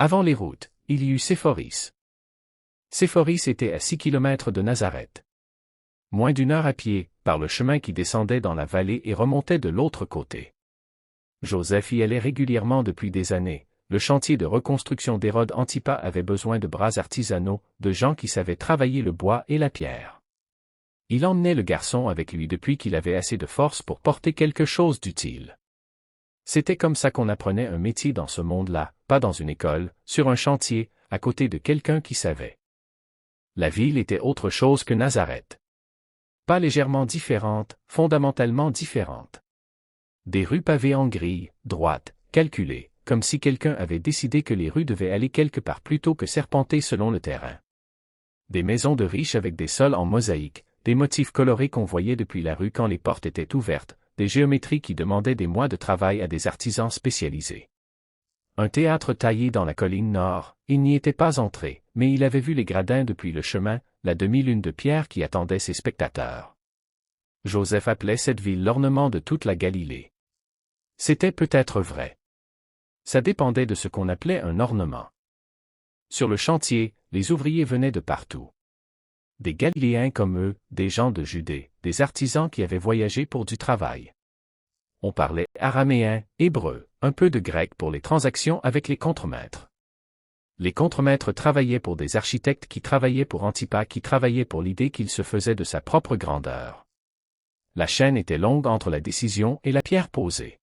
Avant les routes, il y eut Séphoris. Séphoris était à 6 kilomètres de Nazareth. Moins d'1 heure à pied, par le chemin qui descendait dans la vallée et remontait de l'autre côté. Joseph y allait régulièrement depuis des années. Le chantier de reconstruction d'Hérode Antipas avait besoin de bras artisanaux, de gens qui savaient travailler le bois et la pierre. Il emmenait le garçon avec lui depuis qu'il avait assez de force pour porter quelque chose d'utile. C'était comme ça qu'on apprenait un métier dans ce monde-là, pas dans une école, sur un chantier, à côté de quelqu'un qui savait. La ville était autre chose que Nazareth. Pas légèrement différente, fondamentalement différente. Des rues pavées en grille, droites, calculées, comme si quelqu'un avait décidé que les rues devaient aller quelque part plutôt que serpenter selon le terrain. Des maisons de riches avec des sols en mosaïque, des motifs colorés qu'on voyait depuis la rue quand les portes étaient ouvertes, des géométries qui demandaient des mois de travail à des artisans spécialisés. Un théâtre taillé dans la colline nord, il n'y était pas entré, mais il avait vu les gradins depuis le chemin, la demi-lune de pierre qui attendait ses spectateurs. Joseph appelait cette ville l'ornement de toute la Galilée. C'était peut-être vrai. Ça dépendait de ce qu'on appelait un ornement. Sur le chantier, les ouvriers venaient de partout. Des Galiléens comme eux, des gens de Judée, des artisans qui avaient voyagé pour du travail. On parlait araméen, hébreu, un peu de grec pour les transactions avec les contremaîtres. Les contremaîtres travaillaient pour des architectes qui travaillaient pour Antipas qui travaillaient pour l'idée qu'il se faisait de sa propre grandeur. La chaîne était longue entre la décision et la pierre posée.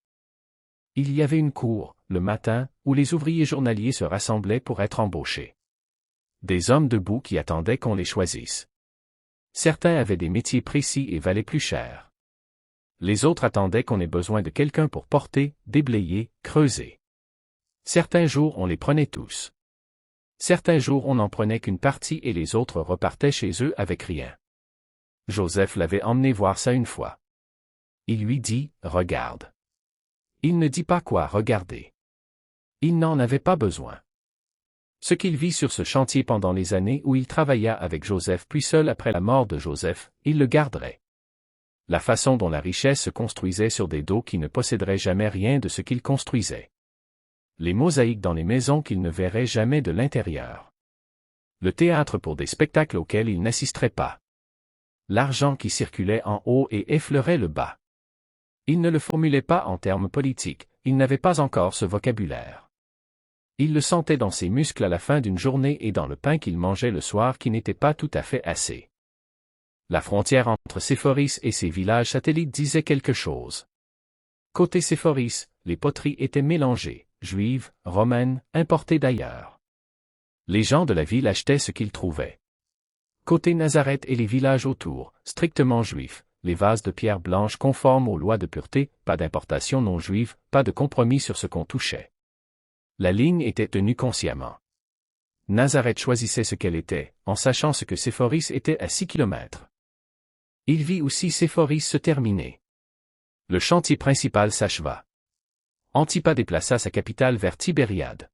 Il y avait une cour, le matin, où les ouvriers journaliers se rassemblaient pour être embauchés. Des hommes debout qui attendaient qu'on les choisisse. Certains avaient des métiers précis et valaient plus cher. Les autres attendaient qu'on ait besoin de quelqu'un pour porter, déblayer, creuser. Certains jours on les prenait tous. Certains jours on n'en prenait qu'une partie et les autres repartaient chez eux avec rien. Joseph l'avait emmené voir ça une fois. Il lui dit, « Regarde. » Il ne dit pas quoi regarder. Il n'en avait pas besoin. Ce qu'il vit sur ce chantier pendant les années où il travailla avec Joseph puis seul après la mort de Joseph, il le garderait. La façon dont la richesse se construisait sur des dos qui ne posséderaient jamais rien de ce qu'il construisait. Les mosaïques dans les maisons qu'il ne verrait jamais de l'intérieur. Le théâtre pour des spectacles auxquels il n'assisterait pas. L'argent qui circulait en haut et effleurait le bas. Il ne le formulait pas en termes politiques, il n'avait pas encore ce vocabulaire. Il le sentait dans ses muscles à la fin d'une journée et dans le pain qu'il mangeait le soir qui n'était pas tout à fait assez. La frontière entre Séphoris et ses villages satellites disait quelque chose. Côté Séphoris, les poteries étaient mélangées, juives, romaines, importées d'ailleurs. Les gens de la ville achetaient ce qu'ils trouvaient. Côté Nazareth et les villages autour, strictement juifs, les vases de pierre blanche conformes aux lois de pureté, pas d'importation non juive, pas de compromis sur ce qu'on touchait. La ligne était tenue consciemment. Nazareth choisissait ce qu'elle était, en sachant ce que Séphoris était à 6 kilomètres. Il vit aussi Séphoris se terminer. Le chantier principal s'acheva. Antipas déplaça sa capitale vers Tibériade.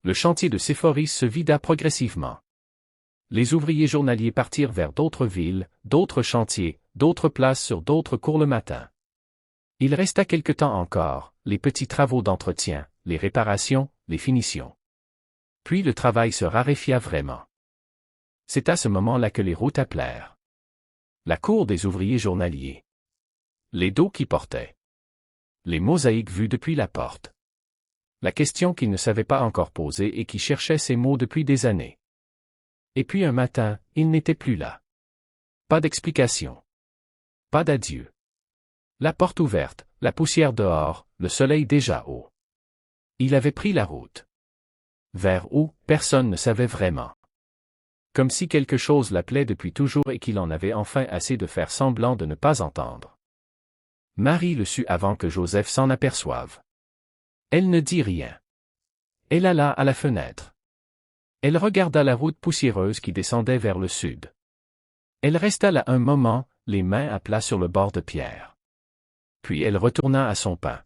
Le chantier de Séphoris se vida progressivement. Les ouvriers journaliers partirent vers d'autres villes, d'autres chantiers, d'autres places sur d'autres cours le matin. Il resta quelque temps encore, les petits travaux d'entretien, les réparations, les finitions. Puis le travail se raréfia vraiment. C'est à ce moment-là que les routes appelèrent. La cour des ouvriers journaliers. Les dos qui portaient. Les mosaïques vues depuis la porte. La question qu'il ne savait pas encore poser et qui cherchait ses mots depuis des années. Et puis un matin, il n'était plus là. Pas d'explication. Pas d'adieu. La porte ouverte, la poussière dehors, le soleil déjà haut. Il avait pris la route. Vers où, personne ne savait vraiment. Comme si quelque chose l'appelait depuis toujours et qu'il en avait enfin assez de faire semblant de ne pas entendre. Marie le sut avant que Joseph s'en aperçoive. Elle ne dit rien. Elle alla à la fenêtre. Elle regarda la route poussiéreuse qui descendait vers le sud. Elle resta là un moment, les mains à plat sur le bord de pierre. Puis elle retourna à son pain.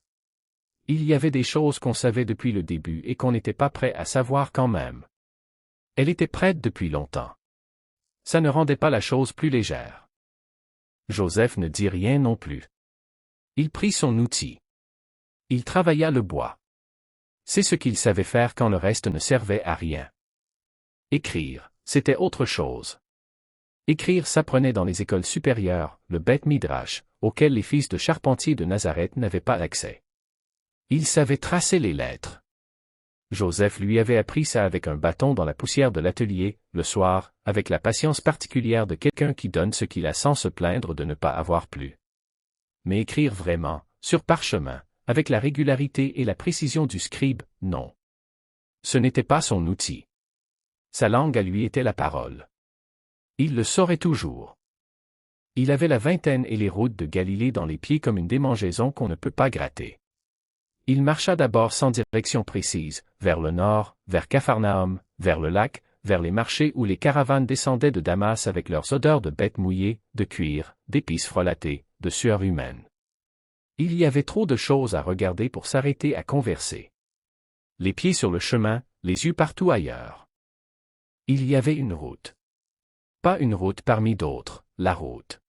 Il y avait des choses qu'on savait depuis le début et qu'on n'était pas prêt à savoir quand même. Elle était prête depuis longtemps. Ça ne rendait pas la chose plus légère. Joseph ne dit rien non plus. Il prit son outil. Il travailla le bois. C'est ce qu'il savait faire quand le reste ne servait à rien. Écrire, c'était autre chose. Écrire s'apprenait dans les écoles supérieures, le Beth Midrash, auquel les fils de charpentiers de Nazareth n'avaient pas accès. Il savait tracer les lettres. Joseph lui avait appris ça avec un bâton dans la poussière de l'atelier, le soir, avec la patience particulière de quelqu'un qui donne ce qu'il a sans se plaindre de ne pas avoir plus. Mais écrire vraiment, sur parchemin, avec la régularité et la précision du scribe, non. Ce n'était pas son outil. Sa langue à lui était la parole. Il le saurait toujours. Il avait la vingtaine et les routes de Galilée dans les pieds comme une démangeaison qu'on ne peut pas gratter. Il marcha d'abord sans direction précise, vers le nord, vers Capharnaüm, vers le lac, vers les marchés où les caravanes descendaient de Damas avec leurs odeurs de bêtes mouillées, de cuir, d'épices frelatées, de sueur humaine. Il y avait trop de choses à regarder pour s'arrêter à converser. Les pieds sur le chemin, les yeux partout ailleurs. Il y avait une route. Pas une route parmi d'autres, la route.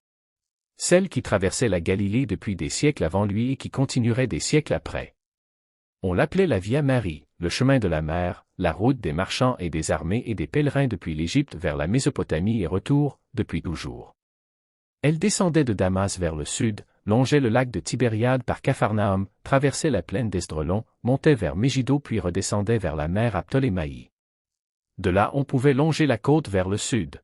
Celle qui traversait la Galilée depuis des siècles avant lui et qui continuerait des siècles après. On l'appelait la Via Maris, le chemin de la mer, la route des marchands et des armées et des pèlerins depuis l'Égypte vers la Mésopotamie et retour, depuis toujours. Elle descendait de Damas vers le sud, longeait le lac de Tibériade par Capharnaüm, traversait la plaine d'Esdraelon, montait vers Mégiddo puis redescendait vers la mer à Ptolémaïe. De là on pouvait longer la côte vers le sud.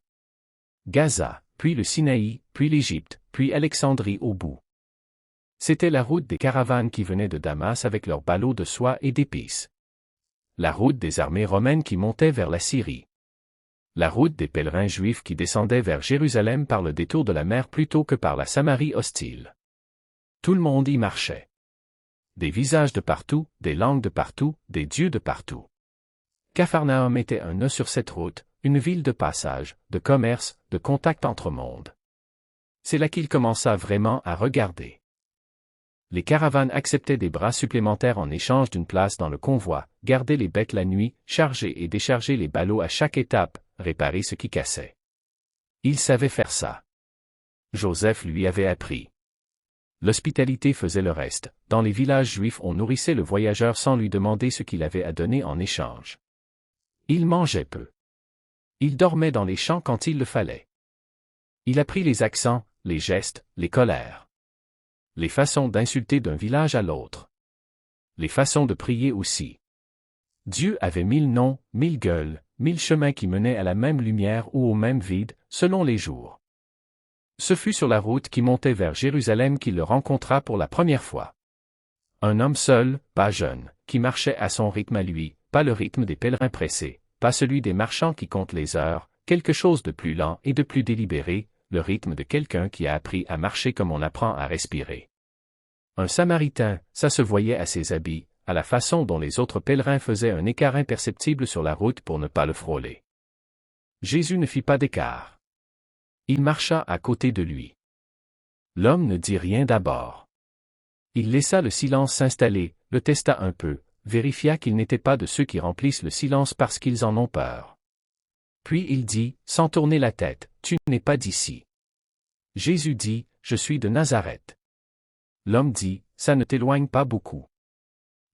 Gaza, puis le Sinaï, puis l'Égypte, puis Alexandrie au bout. C'était la route des caravanes qui venaient de Damas avec leurs ballots de soie et d'épices. La route des armées romaines qui montaient vers la Syrie. La route des pèlerins juifs qui descendaient vers Jérusalem par le détour de la mer plutôt que par la Samarie hostile. Tout le monde y marchait. Des visages de partout, des langues de partout, des dieux de partout. Capharnaüm était un nœud sur cette route, une ville de passage, de commerce, de contact entre mondes. C'est là qu'il commença vraiment à regarder. Les caravanes acceptaient des bras supplémentaires en échange d'une place dans le convoi, garder les bêtes la nuit, charger et décharger les ballots à chaque étape, réparer ce qui cassait. Il savait faire ça. Joseph lui avait appris. L'hospitalité faisait le reste. Dans les villages juifs on nourrissait le voyageur sans lui demander ce qu'il avait à donner en échange. Il mangeait peu. Il dormait dans les champs quand il le fallait. Il apprit les accents, les gestes, les colères. Les façons d'insulter d'un village à l'autre. Les façons de prier aussi. Dieu avait 1000 noms, 1000 gueules, 1000 chemins qui menaient à la même lumière ou au même vide, selon les jours. Ce fut sur la route qui montait vers Jérusalem qu'il le rencontra pour la première fois. Un homme seul, pas jeune, qui marchait à son rythme à lui, pas le rythme des pèlerins pressés, pas celui des marchands qui comptent les heures, quelque chose de plus lent et de plus délibéré, le rythme de quelqu'un qui a appris à marcher comme on apprend à respirer. Un Samaritain, ça se voyait à ses habits, à la façon dont les autres pèlerins faisaient un écart imperceptible sur la route pour ne pas le frôler. Jésus ne fit pas d'écart. Il marcha à côté de lui. L'homme ne dit rien d'abord. Il laissa le silence s'installer, le testa un peu, vérifia qu'il n'était pas de ceux qui remplissent le silence parce qu'ils en ont peur. Puis il dit, sans tourner la tête, « Tu n'es pas d'ici. » Jésus dit, « Je suis de Nazareth. » L'homme dit, « Ça ne t'éloigne pas beaucoup. »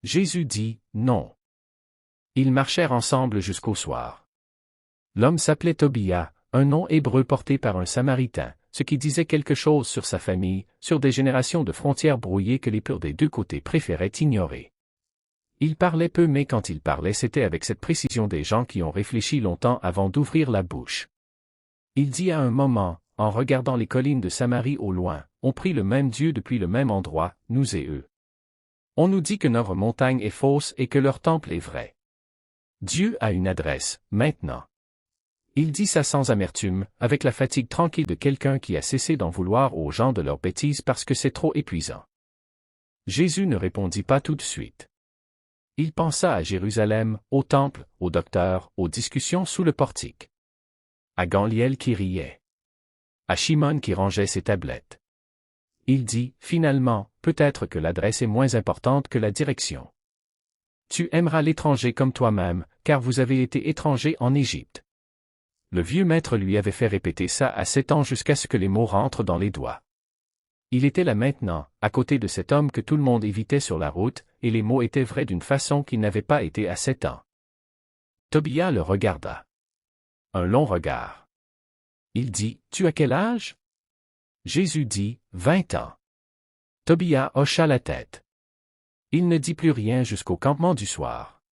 Jésus dit, « Non. » Ils marchèrent ensemble jusqu'au soir. L'homme s'appelait Tobia, un nom hébreu porté par un Samaritain, ce qui disait quelque chose sur sa famille, sur des générations de frontières brouillées que les purs des deux côtés préféraient ignorer. Il parlait peu mais quand il parlait c'était avec cette précision des gens qui ont réfléchi longtemps avant d'ouvrir la bouche. Il dit à un moment, en regardant les collines de Samarie au loin, on prie le même Dieu depuis le même endroit, nous et eux. On nous dit que notre montagne est fausse et que leur temple est vrai. Dieu a une adresse, maintenant. Il dit ça sans amertume, avec la fatigue tranquille de quelqu'un qui a cessé d'en vouloir aux gens de leurs bêtises parce que c'est trop épuisant. Jésus ne répondit pas tout de suite. Il pensa à Jérusalem, au temple, au docteur, aux discussions sous le portique. À Gamliel qui riait. À Shimon qui rangeait ses tablettes. Il dit, finalement, peut-être que l'adresse est moins importante que la direction. Tu aimeras l'étranger comme toi-même, car vous avez été étranger en Égypte. Le vieux maître lui avait fait répéter ça à 7 ans jusqu'à ce que les mots rentrent dans les doigts. Il était là maintenant, à côté de cet homme que tout le monde évitait sur la route, et les mots étaient vrais d'une façon qu'ils n'avaient pas été à 7 ans. Tobia le regarda. Un long regard. Il dit, « Tu as quel âge? » Jésus dit, « 20 ans. » Tobia hocha la tête. Il ne dit plus rien jusqu'au campement du soir.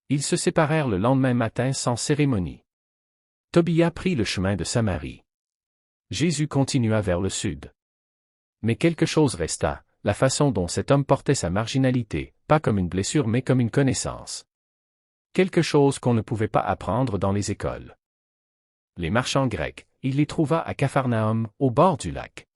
Ils se séparèrent le lendemain matin sans cérémonie. Tobia prit le chemin de Samarie. Jésus continua vers le sud. Mais quelque chose resta, la façon dont cet homme portait sa marginalité, pas comme une blessure mais comme une connaissance. Quelque chose qu'on ne pouvait pas apprendre dans les écoles. Les marchands grecs, il les trouva à Capharnaüm, au bord du lac.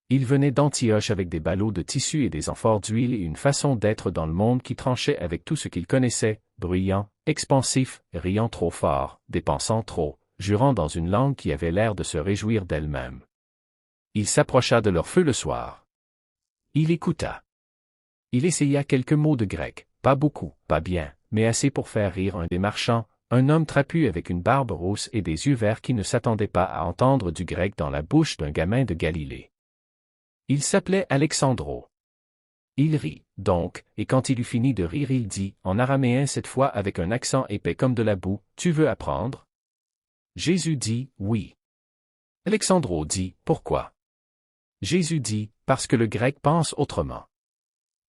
Ils venaient d'Antioche avec des ballots de tissu et des amphores d'huile et une façon d'être dans le monde qui tranchait avec tout ce qu'ils connaissaient, bruyants, expansifs, riant trop fort, dépensant trop, jurant dans une langue qui avait l'air de se réjouir d'elle-même. Il s'approcha de leur feu le soir. Il écouta. Il essaya quelques mots de grec, pas beaucoup, pas bien, mais assez pour faire rire un des marchands, un homme trapu avec une barbe rousse et des yeux verts qui ne s'attendait pas à entendre du grec dans la bouche d'un gamin de Galilée. Il s'appelait Alexandro. Il rit, donc, et quand il eut fini de rire il dit, en araméen cette fois avec un accent épais comme de la boue, « Tu veux apprendre? » Jésus dit, « Oui. » Alexandro dit, « Pourquoi? » Jésus dit, « Parce que le grec pense autrement. »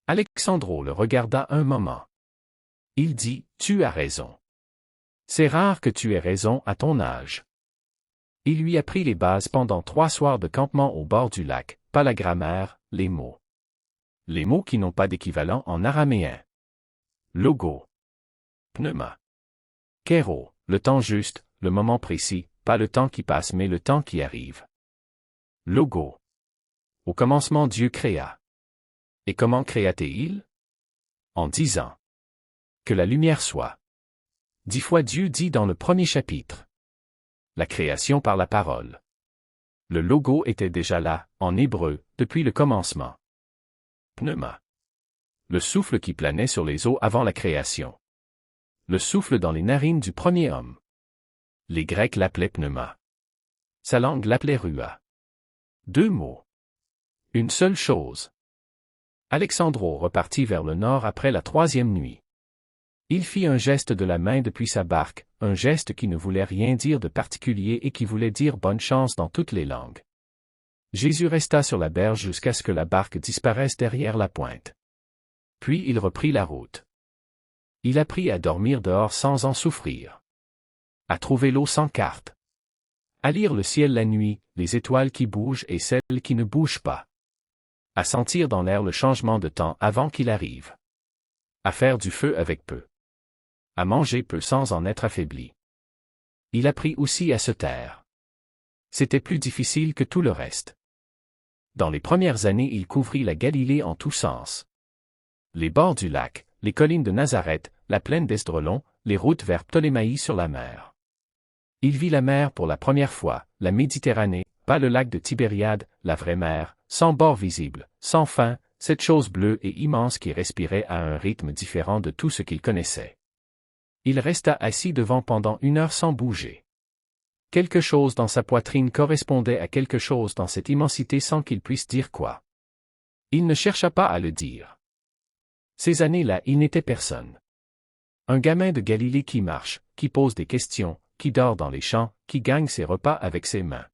Alexandro le regarda un moment. Il dit, « Tu as raison. C'est rare que tu aies raison à ton âge. » Il lui apprit les bases pendant 3 soirs de campement au bord du lac, pas la grammaire, les mots. Les mots qui n'ont pas d'équivalent en araméen. Logo. Pneuma. Kéro, le temps juste, le moment précis, pas le temps qui passe mais le temps qui arrive. Logo. Au commencement Dieu créa. Et comment créa-t-il? En disant. Que la lumière soit. 10 fois Dieu dit dans le premier chapitre. La création par la parole. Le logo était déjà là, en hébreu, depuis le commencement. Pneuma. Le souffle qui planait sur les eaux avant la création. Le souffle dans les narines du premier homme. Les Grecs l'appelaient pneuma. Sa langue l'appelait rua. 2 mots. Une seule chose. Alexandro repartit vers le nord après la 3e nuit. Il fit un geste de la main depuis sa barque, un geste qui ne voulait rien dire de particulier et qui voulait dire bonne chance dans toutes les langues. Jésus resta sur la berge jusqu'à ce que la barque disparaisse derrière la pointe. Puis il reprit la route. Il apprit à dormir dehors sans en souffrir. À trouver l'eau sans carte. À lire le ciel la nuit, les étoiles qui bougent et celles qui ne bougent pas. À sentir dans l'air le changement de temps avant qu'il arrive. À faire du feu avec peu. À manger peu sans en être affaibli. Il apprit aussi à se taire. C'était plus difficile que tout le reste. Dans les premières années il couvrit la Galilée en tous sens. Les bords du lac, les collines de Nazareth, la plaine d'Esdraelon, les routes vers Ptolémaïe sur la mer. Il vit la mer pour la première fois, la Méditerranée, pas le lac de Tibériade, la vraie mer, sans bord visible, sans fin, cette chose bleue et immense qui respirait à un rythme différent de tout ce qu'il connaissait. Il resta assis devant pendant 1 heure sans bouger. Quelque chose dans sa poitrine correspondait à quelque chose dans cette immensité sans qu'il puisse dire quoi. Il ne chercha pas à le dire. Ces années-là, il n'était personne. Un gamin de Galilée qui marche, qui pose des questions, qui dort dans les champs, qui gagne ses repas avec ses mains.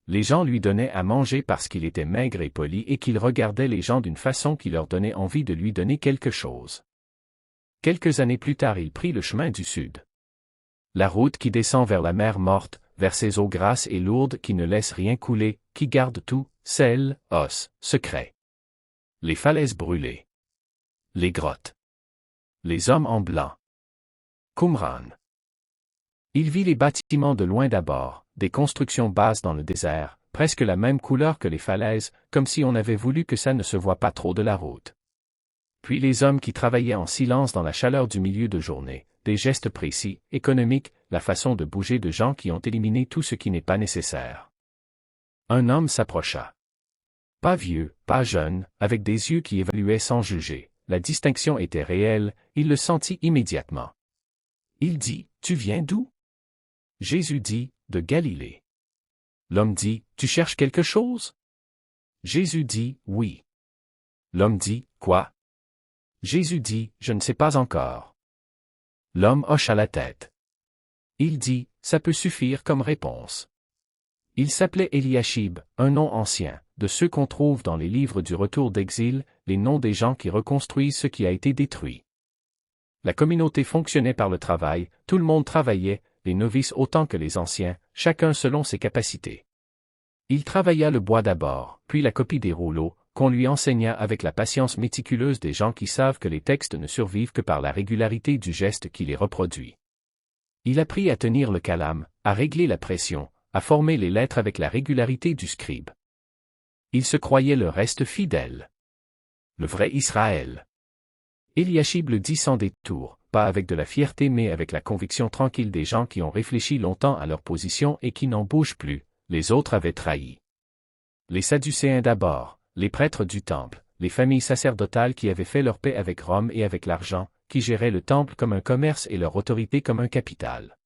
Les gens lui donnaient à manger parce qu'il était maigre et poli et qu'il regardait les gens d'une façon qui leur donnait envie de lui donner quelque chose. Quelques années plus tard il prit le chemin du sud. La route qui descend vers la mer morte, vers ces eaux grasses et lourdes qui ne laissent rien couler, qui gardent tout, sel, os, secret. Les falaises brûlées. Les grottes. Les hommes en blanc. Qumran. Il vit les bâtiments de loin d'abord, des constructions basses dans le désert, presque la même couleur que les falaises, comme si on avait voulu que ça ne se voit pas trop de la route. Puis les hommes qui travaillaient en silence dans la chaleur du milieu de journée, des gestes précis, économiques, la façon de bouger de gens qui ont éliminé tout ce qui n'est pas nécessaire. Un homme s'approcha. Pas vieux, pas jeune, avec des yeux qui évaluaient sans juger, la distinction était réelle, il le sentit immédiatement. Il dit, « Tu viens d'où? » Jésus dit, « De Galilée. » L'homme dit, « Tu cherches quelque chose? » Jésus dit, oui. L'homme dit, quoi? Jésus dit, je ne sais pas encore. L'homme hocha la tête. Il dit, ça peut suffire comme réponse. Il s'appelait Eliashib, un nom ancien, de ceux qu'on trouve dans les livres du retour d'exil, les noms des gens qui reconstruisent ce qui a été détruit. La communauté fonctionnait par le travail, tout le monde travaillait, les novices autant que les anciens, chacun selon ses capacités. Il travailla le bois d'abord, puis la copie des rouleaux, qu'on lui enseigna avec la patience méticuleuse des gens qui savent que les textes ne survivent que par la régularité du geste qui les reproduit. Il apprit à tenir le calame, à régler la pression, à former les lettres avec la régularité du scribe. Il se croyait le reste fidèle. Le vrai Israël. Eliashib le dit sans détour, pas avec de la fierté mais avec la conviction tranquille des gens qui ont réfléchi longtemps à leur position et qui n'en bougent plus, les autres avaient trahi. Les Sadducéens d'abord, les prêtres du temple, les familles sacerdotales qui avaient fait leur paix avec Rome et avec l'argent, qui géraient le temple comme un commerce et leur autorité comme un capital.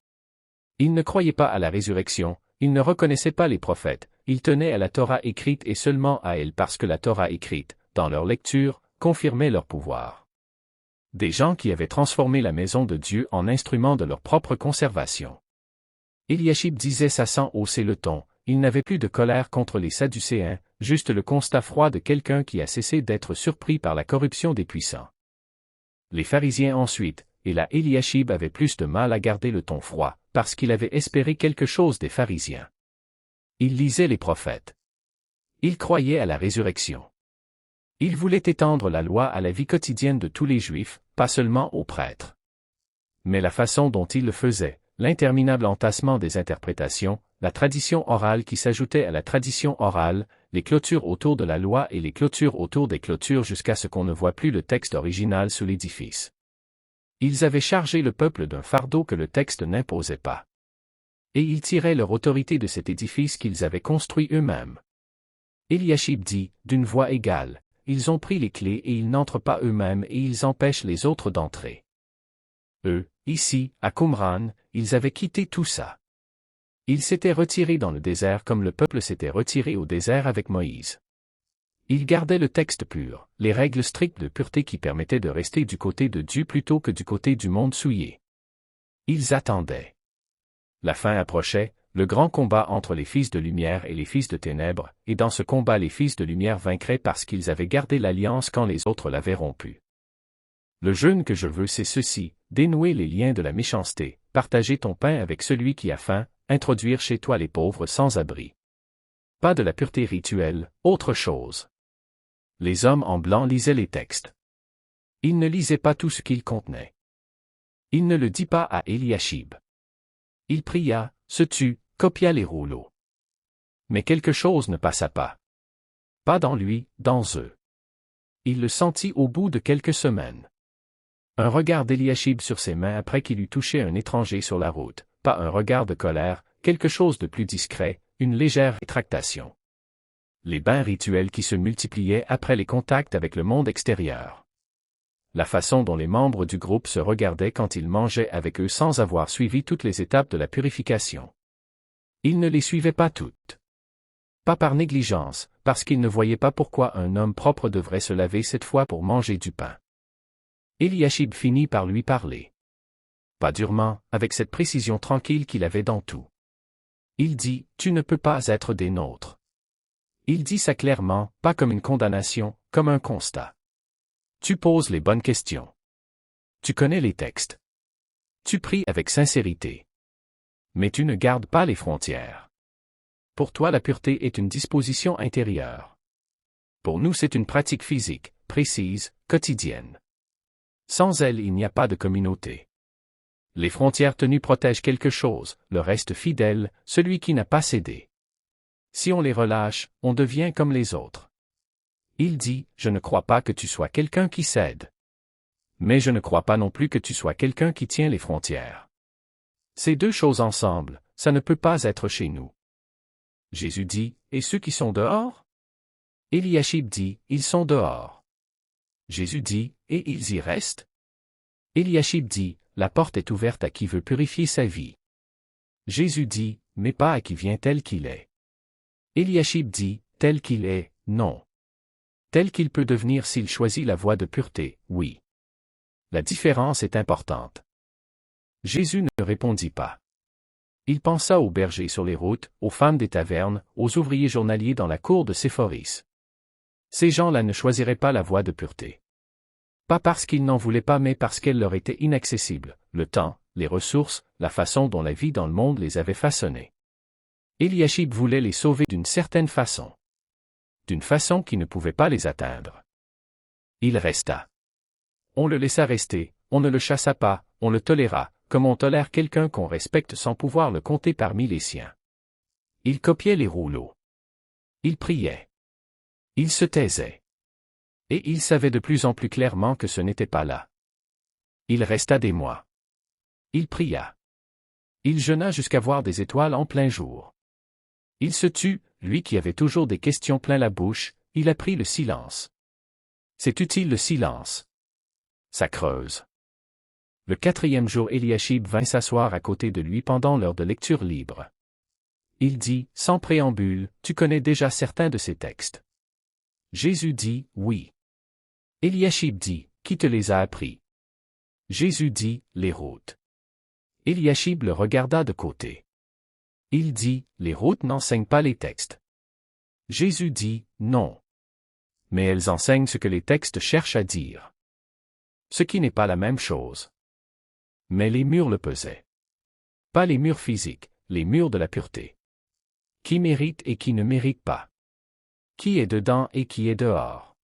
Ils ne croyaient pas à la résurrection, ils ne reconnaissaient pas les prophètes, ils tenaient à la Torah écrite et seulement à elle parce que la Torah écrite, dans leur lecture, confirmait leur pouvoir. Des gens qui avaient transformé la maison de Dieu en instrument de leur propre conservation. Eliashib disait ça sans hausser le ton, il n'avait plus de colère contre les Sadducéens, juste le constat froid de quelqu'un qui a cessé d'être surpris par la corruption des puissants. Les pharisiens ensuite, et là Eliashib avait plus de mal à garder le ton froid, parce qu'il avait espéré quelque chose des pharisiens. Il lisait les prophètes. Il croyait à la résurrection. Il voulait étendre la loi à la vie quotidienne de tous les Juifs, pas seulement aux prêtres. Mais la façon dont il le faisait, l'interminable entassement des interprétations, la tradition orale qui s'ajoutait à la tradition orale, les clôtures autour de la loi et les clôtures autour des clôtures jusqu'à ce qu'on ne voit plus le texte original sous l'édifice. Ils avaient chargé le peuple d'un fardeau que le texte n'imposait pas. Et ils tiraient leur autorité de cet édifice qu'ils avaient construit eux-mêmes. Eliashib dit, d'une voix égale, ils ont pris les clés et ils n'entrent pas eux-mêmes et ils empêchent les autres d'entrer. Eux, ici, à Qumran, ils avaient quitté tout ça. Ils s'étaient retirés dans le désert comme le peuple s'était retiré au désert avec Moïse. Ils gardaient le texte pur, les règles strictes de pureté qui permettaient de rester du côté de Dieu plutôt que du côté du monde souillé. Ils attendaient. La fin approchait, le grand combat entre les fils de lumière et les fils de ténèbres, et dans ce combat les fils de lumière vaincraient parce qu'ils avaient gardé l'alliance quand les autres l'avaient rompue. Le jeûne que je veux c'est ceci, dénouer les liens de la méchanceté, partager ton pain avec celui qui a faim, introduire chez toi les pauvres sans abri. Pas de la pureté rituelle, autre chose. Les hommes en blanc lisaient les textes. Ils ne lisaient pas tout ce qu'ils contenaient. Il ne le dit pas à Eliashib. Il pria, se tut, copia les rouleaux. Mais quelque chose ne passa pas. Pas dans lui, dans eux. Il le sentit au bout de quelques semaines. Un regard d'Eliashib sur ses mains après qu'il eut touché un étranger sur la route, pas un regard de colère, quelque chose de plus discret, une légère rétractation. Les bains rituels qui se multipliaient après les contacts avec le monde extérieur. La façon dont les membres du groupe se regardaient quand ils mangeaient avec eux sans avoir suivi toutes les étapes de la purification. Ils ne les suivaient pas toutes. Pas par négligence, parce qu'ils ne voyaient pas pourquoi un homme propre devrait se laver cette fois pour manger du pain. Eliashib finit par lui parler. Pas durement, avec cette précision tranquille qu'il avait dans tout. Il dit, tu ne peux pas être des nôtres. Il dit ça clairement, pas comme une condamnation, comme un constat. Tu poses les bonnes questions. Tu connais les textes. Tu pries avec sincérité. Mais tu ne gardes pas les frontières. Pour toi la pureté est une disposition intérieure. Pour nous c'est une pratique physique, précise, quotidienne. Sans elle il n'y a pas de communauté. Les frontières tenues protègent quelque chose, le reste fidèle, celui qui n'a pas cédé. Si on les relâche, on devient comme les autres. Il dit, je ne crois pas que tu sois quelqu'un qui cède. Mais je ne crois pas non plus que tu sois quelqu'un qui tient les frontières. Ces deux choses ensemble, ça ne peut pas être chez nous. Jésus dit, et ceux qui sont dehors? Eliashib dit, ils sont dehors. Jésus dit, et ils y restent? Eliashib dit, la porte est ouverte à qui veut purifier sa vie. Jésus dit, mais pas à qui vient tel qu'il est. Eliashib dit, tel qu'il est, non. Tel qu'il peut devenir s'il choisit la voie de pureté, oui. La différence est importante. Jésus ne répondit pas. Il pensa aux bergers sur les routes, aux femmes des tavernes, aux ouvriers journaliers dans la cour de Séphoris. Ces gens-là ne choisiraient pas la voie de pureté. Pas parce qu'ils n'en voulaient pas mais parce qu'elle leur était inaccessible, le temps, les ressources, la façon dont la vie dans le monde les avait façonnés. Eliashib voulait les sauver d'une certaine façon. D'une façon qui ne pouvait pas les atteindre. Il resta. On le laissa rester, on ne le chassa pas, on le toléra, comme on tolère quelqu'un qu'on respecte sans pouvoir le compter parmi les siens. Il copiait les rouleaux. Il priait. Il se taisait. Et il savait de plus en plus clairement que ce n'était pas là. Il resta des mois. Il pria. Il jeûna jusqu'à voir des étoiles en plein jour. Il se tut, lui qui avait toujours des questions plein la bouche, il apprit le silence. C'est utile le silence. Ça creuse. Le 4e jour Eliashib vint s'asseoir à côté de lui pendant l'heure de lecture libre. Il dit, sans préambule, tu connais déjà certains de ces textes. Jésus dit, oui. Eliashib dit, qui te les a appris? Jésus dit, les routes. Eliashib le regarda de côté. Il dit, les routes n'enseignent pas les textes. Jésus dit, non. Mais elles enseignent ce que les textes cherchent à dire. Ce qui n'est pas la même chose. Mais les murs le pesaient. Pas les murs physiques, les murs de la pureté. Qui mérite et qui ne mérite pas. Qui est dedans et qui est dehors.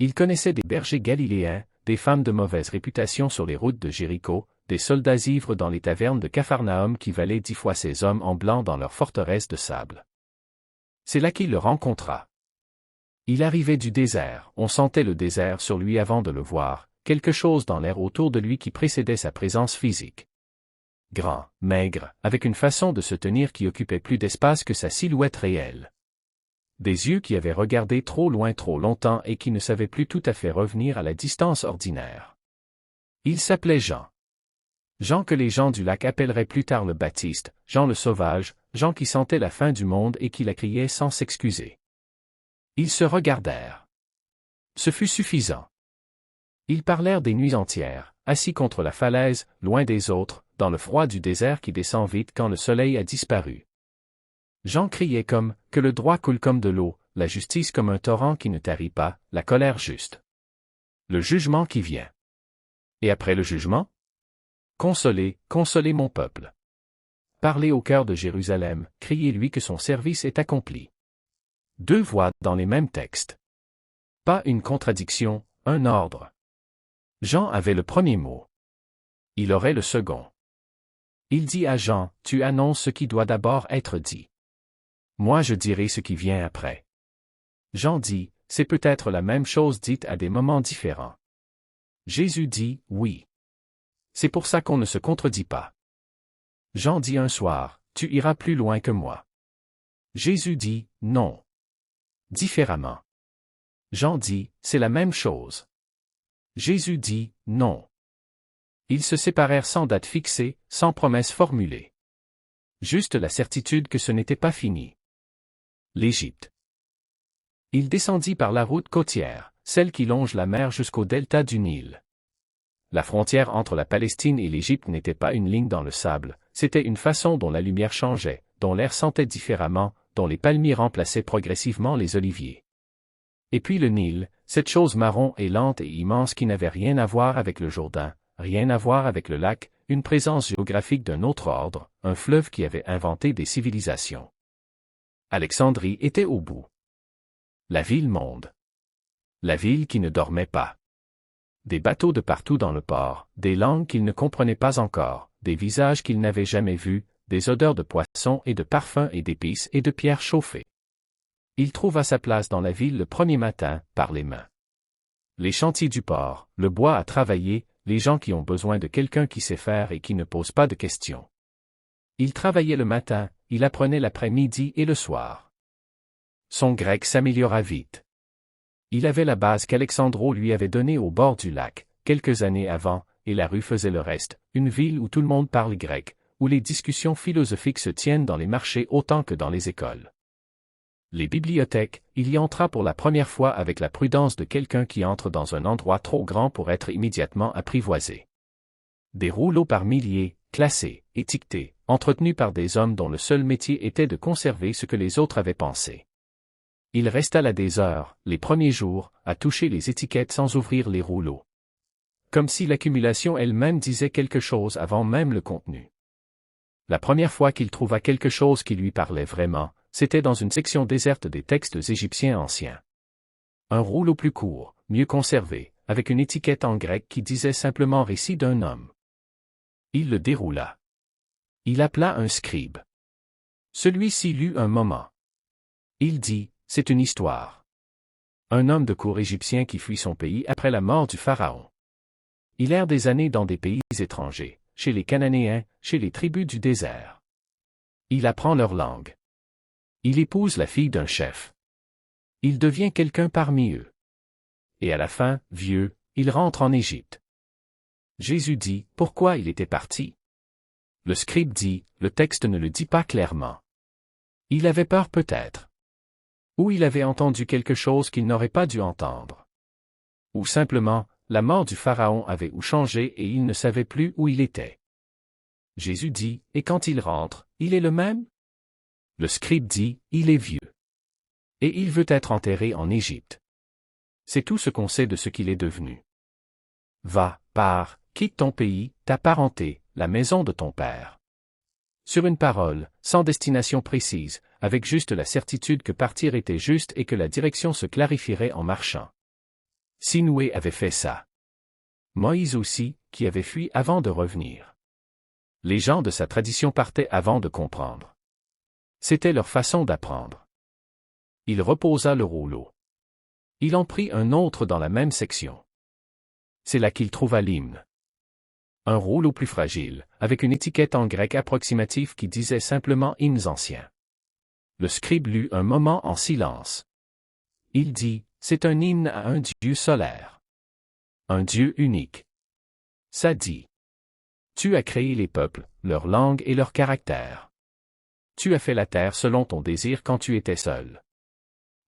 Il connaissait des bergers galiléens, des femmes de mauvaise réputation sur les routes de Jéricho, des soldats ivres dans les tavernes de Capharnaüm qui valaient 10 fois ces hommes en blanc dans leur forteresse de sable. C'est là qu'il le rencontra. Il arrivait du désert, on sentait le désert sur lui avant de le voir, quelque chose dans l'air autour de lui qui précédait sa présence physique. Grand, maigre, avec une façon de se tenir qui occupait plus d'espace que sa silhouette réelle. Des yeux qui avaient regardé trop loin trop longtemps et qui ne savaient plus tout à fait revenir à la distance ordinaire. Il s'appelait Jean. Jean que les gens du lac appelleraient plus tard le Baptiste, Jean le sauvage, Jean qui sentait la fin du monde et qui la criait sans s'excuser. Ils se regardèrent. Ce fut suffisant. Ils parlèrent des nuits entières, assis contre la falaise, loin des autres, dans le froid du désert qui descend vite quand le soleil a disparu. Jean criait comme « que le droit coule comme de l'eau, la justice comme un torrent qui ne tarit pas, la colère juste. Le jugement qui vient. Et après le jugement? Consolez, consolez mon peuple. Parlez au cœur de Jérusalem, criez-lui que son service est accompli. 2 voix dans les mêmes textes. Pas une contradiction, un ordre. Jean avait le premier mot. Il aurait le second. Il dit à Jean, tu annonces ce qui doit d'abord être dit. Moi je dirai ce qui vient après. Jean dit, c'est peut-être la même chose dite à des moments différents. Jésus dit, oui. C'est pour ça qu'on ne se contredit pas. Jean dit un soir, tu iras plus loin que moi. Jésus dit, non. Différemment. Jean dit, c'est la même chose. Jésus dit, non. Ils se séparèrent sans date fixée, sans promesse formulée. Juste la certitude que ce n'était pas fini. L'Égypte. Il descendit par la route côtière, celle qui longe la mer jusqu'au delta du Nil. La frontière entre la Palestine et l'Égypte n'était pas une ligne dans le sable, c'était une façon dont la lumière changeait, dont l'air sentait différemment, dont les palmiers remplaçaient progressivement les oliviers. Et puis le Nil, cette chose marron et lente et immense qui n'avait rien à voir avec le Jourdain, rien à voir avec le lac, une présence géographique d'un autre ordre, un fleuve qui avait inventé des civilisations. Alexandrie était au bout. La ville-monde. La ville qui ne dormait pas. Des bateaux de partout dans le port, des langues qu'il ne comprenait pas encore, des visages qu'il n'avait jamais vus, des odeurs de poissons et de parfums et d'épices et de pierres chauffées. Il trouva sa place dans la ville le premier matin, par les mains. Les chantiers du port, le bois à travailler, les gens qui ont besoin de quelqu'un qui sait faire et qui ne pose pas de questions. Il travaillait le matin, il apprenait l'après-midi et le soir. Son grec s'améliora vite. Il avait la base qu'Alexandro lui avait donnée au bord du lac, quelques années avant, et la rue faisait le reste, une ville où tout le monde parle grec, où les discussions philosophiques se tiennent dans les marchés autant que dans les écoles. Les bibliothèques, il y entra pour la première fois avec la prudence de quelqu'un qui entre dans un endroit trop grand pour être immédiatement apprivoisé. Des rouleaux par milliers, classés, étiquetés, entretenus par des hommes dont le seul métier était de conserver ce que les autres avaient pensé. Il resta là des heures, les premiers jours, à toucher les étiquettes sans ouvrir les rouleaux. Comme si l'accumulation elle-même disait quelque chose avant même le contenu. La première fois qu'il trouva quelque chose qui lui parlait vraiment, c'était dans une section déserte des textes égyptiens anciens. Un rouleau plus court, mieux conservé, avec une étiquette en grec qui disait simplement récit d'un homme. Il le déroula. Il appela un scribe. Celui-ci lut un moment. Il dit, c'est une histoire. Un homme de cour égyptien qui fuit son pays après la mort du pharaon. Il erre des années dans des pays étrangers, chez les Cananéens, chez les tribus du désert. Il apprend leur langue. Il épouse la fille d'un chef. Il devient quelqu'un parmi eux. Et à la fin, vieux, il rentre en Égypte. Jésus dit, pourquoi il était parti? Le scribe dit, le texte ne le dit pas clairement. Il avait peur peut-être. Ou il avait entendu quelque chose qu'il n'aurait pas dû entendre. Ou simplement, la mort du pharaon avait ou changé et il ne savait plus où il était. Jésus dit, et quand il rentre, il est le même? Le scribe dit, il est vieux. Et il veut être enterré en Égypte. C'est tout ce qu'on sait de ce qu'il est devenu. Va, pars, quitte ton pays, ta parenté, la maison de ton père. Sur une parole, sans destination précise, avec juste la certitude que partir était juste et que la direction se clarifierait en marchant. Sinoué avait fait ça. Moïse aussi, qui avait fui avant de revenir. Les gens de sa tradition partaient avant de comprendre. C'était leur façon d'apprendre. Il reposa le rouleau. Il en prit un autre dans la même section. C'est là qu'il trouva l'hymne. Un rouleau plus fragile, avec une étiquette en grec approximatif qui disait simplement hymnes anciens. Le scribe lut un moment en silence. Il dit, c'est un hymne à un Dieu solaire. Un Dieu unique. Ça dit. Tu as créé les peuples, leur langue et leur caractère. Tu as fait la terre selon ton désir quand tu étais seul.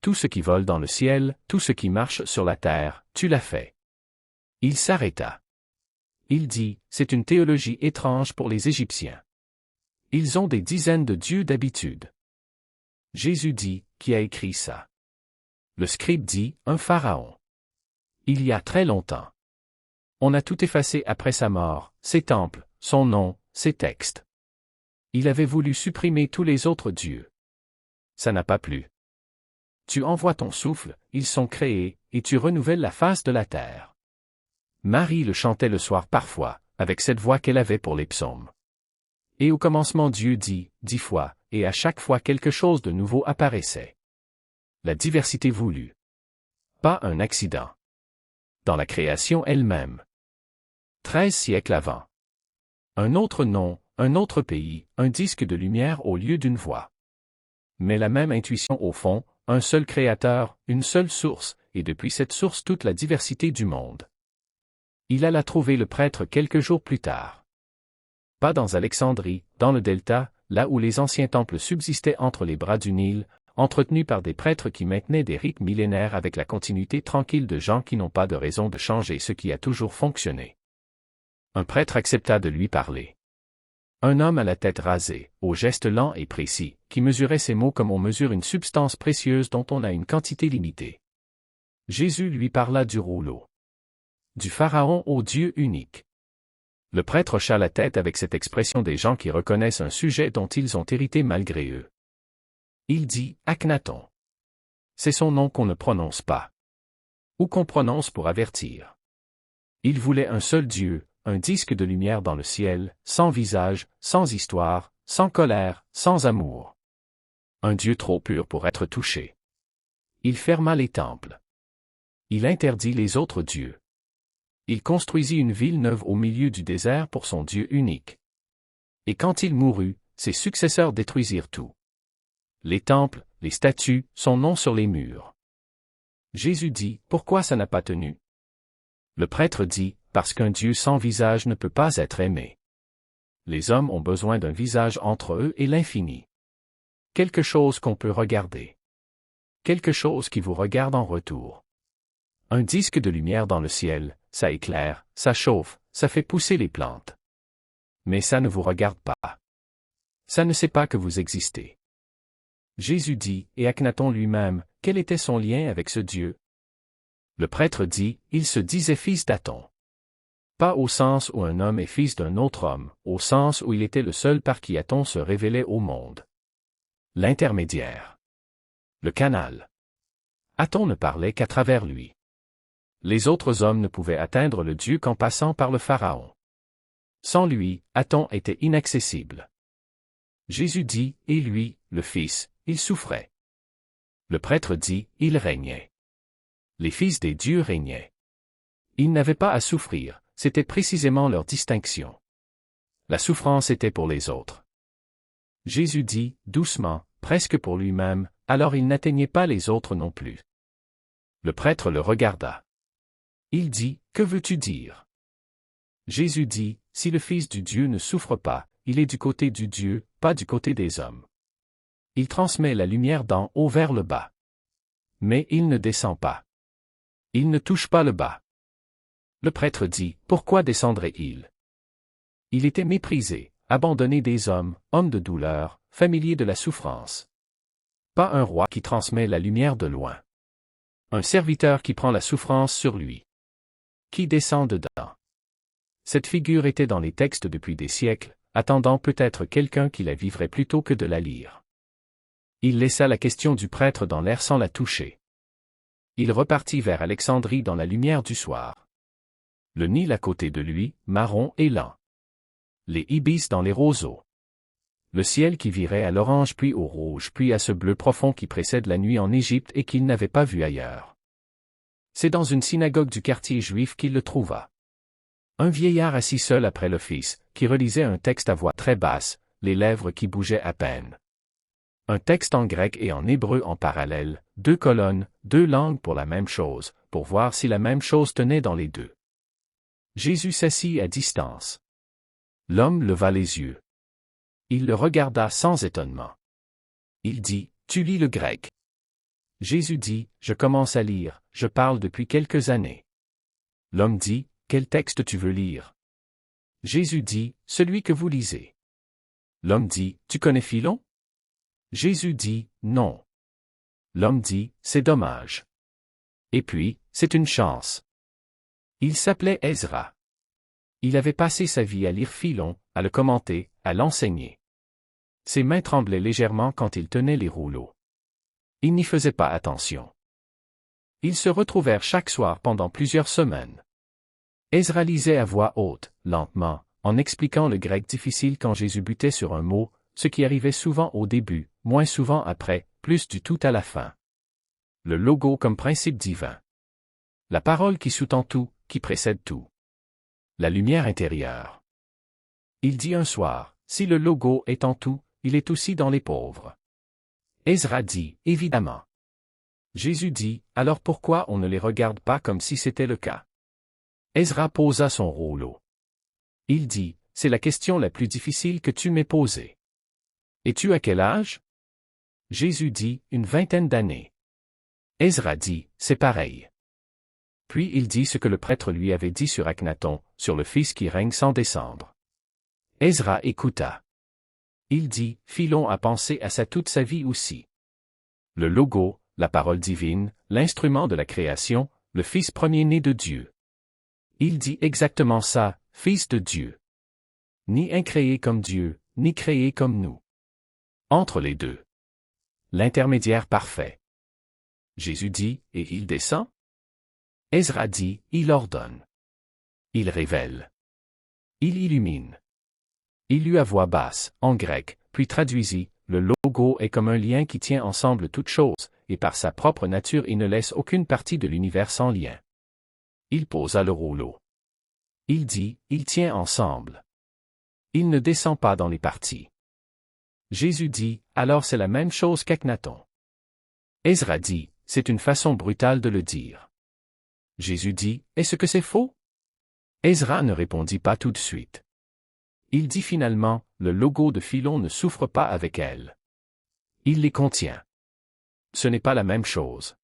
Tout ce qui vole dans le ciel, tout ce qui marche sur la terre, tu l'as fait. Il s'arrêta. Il dit, c'est une théologie étrange pour les Égyptiens. Ils ont des dizaines de dieux d'habitude. Jésus dit, qui a écrit ça? Le scribe dit, un pharaon. Il y a très longtemps. On a tout effacé après sa mort, ses temples, son nom, ses textes. Il avait voulu supprimer tous les autres dieux. Ça n'a pas plu. Tu envoies ton souffle, ils sont créés, et tu renouvelles la face de la terre. Marie le chantait le soir parfois, avec cette voix qu'elle avait pour les psaumes. Et au commencement Dieu dit, 10 fois, et à chaque fois quelque chose de nouveau apparaissait. La diversité voulue. Pas un accident. Dans la création elle-même. 13 siècles avant. Un autre nom, un autre pays, un disque de lumière au lieu d'une voix. Mais la même intuition au fond, un seul créateur, une seule source, et depuis cette source toute la diversité du monde. Il alla trouver le prêtre quelques jours plus tard. Pas dans Alexandrie, dans le delta, là où les anciens temples subsistaient entre les bras du Nil, entretenus par des prêtres qui maintenaient des rites millénaires avec la continuité tranquille de gens qui n'ont pas de raison de changer ce qui a toujours fonctionné. Un prêtre accepta de lui parler. Un homme à la tête rasée, aux gestes lents et précis, qui mesurait ses mots comme on mesure une substance précieuse dont on a une quantité limitée. Jésus lui parla du rouleau. Du pharaon au Dieu unique. Le prêtre hocha la tête avec cette expression des gens qui reconnaissent un sujet dont ils ont hérité malgré eux. Il dit, Akhenaton. C'est son nom qu'on ne prononce pas. Ou qu'on prononce pour avertir. Il voulait un seul Dieu, un disque de lumière dans le ciel, sans visage, sans histoire, sans colère, sans amour. Un Dieu trop pur pour être touché. Il ferma les temples. Il interdit les autres dieux. Il construisit une ville neuve au milieu du désert pour son Dieu unique. Et quand il mourut, ses successeurs détruisirent tout. Les temples, les statues, son nom sur les murs. Jésus dit, pourquoi ça n'a pas tenu? Le prêtre dit, parce qu'un Dieu sans visage ne peut pas être aimé. Les hommes ont besoin d'un visage entre eux et l'infini. Quelque chose qu'on peut regarder. quelque chose qui vous regarde en retour. Un disque de lumière dans le ciel, ça éclaire, ça chauffe, ça fait pousser les plantes. Mais ça ne vous regarde pas. Ça ne sait pas que vous existez. Jésus dit, et Akhenaton lui-même, quel était son lien avec ce Dieu? Le prêtre dit, il se disait fils d'Aton. Pas au sens où un homme est fils d'un autre homme, au sens où il était le seul par qui Aton se révélait au monde. L'intermédiaire. Le canal. Aton ne parlait qu'à travers lui. Les autres hommes ne pouvaient atteindre le Dieu qu'en passant par le Pharaon. Sans lui, Aton était inaccessible. Jésus dit, et lui, le Fils, il souffrait. Le prêtre dit, il régnait. Les fils des dieux régnaient. Ils n'avaient pas à souffrir, c'était précisément leur distinction. La souffrance était pour les autres. Jésus dit, doucement, presque pour lui-même, alors il n'atteignait pas les autres non plus. Le prêtre le regarda. Il dit, que veux-tu dire? Jésus dit, si le Fils du Dieu ne souffre pas, il est du côté du Dieu, pas du côté des hommes. Il transmet la lumière d'en haut vers le bas. Mais il ne descend pas. Il ne touche pas le bas. Le prêtre dit, pourquoi descendrait-il? Il était méprisé, abandonné des hommes, homme de douleur, familier de la souffrance. Pas un roi qui transmet la lumière de loin. Un serviteur qui prend la souffrance sur lui. Qui descend dedans. Cette figure était dans les textes depuis des siècles, attendant peut-être quelqu'un qui la vivrait plutôt que de la lire. Il laissa la question du prêtre dans l'air sans la toucher. Il repartit vers Alexandrie dans la lumière du soir. Le Nil à côté de lui, marron et lent. Les ibis dans les roseaux. Le ciel qui virait à l'orange puis au rouge puis à ce bleu profond qui précède la nuit en Égypte et qu'il n'avait pas vu ailleurs. C'est dans une synagogue du quartier juif qu'il le trouva. Un vieillard assis seul après l'office, qui relisait un texte à voix très basse, les lèvres qui bougeaient à peine. Un texte en grec et en hébreu en parallèle, 2 colonnes, 2 langues pour la même chose, pour voir si la même chose tenait dans les deux. Jésus s'assit à distance. L'homme leva les yeux. Il le regarda sans étonnement. Il dit, tu lis le grec. Jésus dit, je commence à lire, je parle depuis quelques années. L'homme dit, quel texte tu veux lire? Jésus dit, celui que vous lisez. L'homme dit, tu connais Philon? Jésus dit, non. L'homme dit, c'est dommage. Et puis, c'est une chance. Il s'appelait Ezra. Il avait passé sa vie à lire Philon, à le commenter, à l'enseigner. Ses mains tremblaient légèrement quand il tenait les rouleaux. Il n'y faisait pas attention. Ils se retrouvèrent chaque soir pendant plusieurs semaines. Ezra lisait à voix haute, lentement, en expliquant le grec difficile quand Jésus butait sur un mot, ce qui arrivait souvent au début, moins souvent après, plus du tout à la fin. Le logo comme principe divin. La parole qui sous-tend tout, qui précède tout. La lumière intérieure. Il dit un soir, si le logo est en tout, il est aussi dans les pauvres. Ezra dit, évidemment. Jésus dit, alors pourquoi on ne les regarde pas comme si c'était le cas? Ezra posa son rouleau. Il dit, c'est la question la plus difficile que tu m'aies posée. Es-tu à quel âge? Jésus dit, une 20aine d'années. Ezra dit, c'est pareil. Puis il dit ce que le prêtre lui avait dit sur Akhenaton, sur le Fils qui règne sans descendre. Ezra écouta. Il dit, Philon a pensé à ça toute sa vie aussi. Le logo, la parole divine, l'instrument de la création, le Fils premier-né de Dieu. Il dit exactement ça, Fils de Dieu. Ni incréé comme Dieu, ni créé comme nous. Entre les deux. L'intermédiaire parfait. Jésus dit, et il descend? Ezra dit, il ordonne. Il révèle. Il illumine. Il lut à voix basse, en grec, puis traduisit, le logo est comme un lien qui tient ensemble toutes choses, et par sa propre nature il ne laisse aucune partie de l'univers sans lien. Il posa le rouleau. Il dit, il tient ensemble. Il ne descend pas dans les parties. Jésus dit, alors c'est la même chose qu'Akhenaton. Ezra dit, c'est une façon brutale de le dire. Jésus dit, est-ce que c'est faux? Ezra ne répondit pas tout de suite. Il dit finalement, le logo de Philon ne souffre pas avec elle. Il les contient. Ce n'est pas la même chose.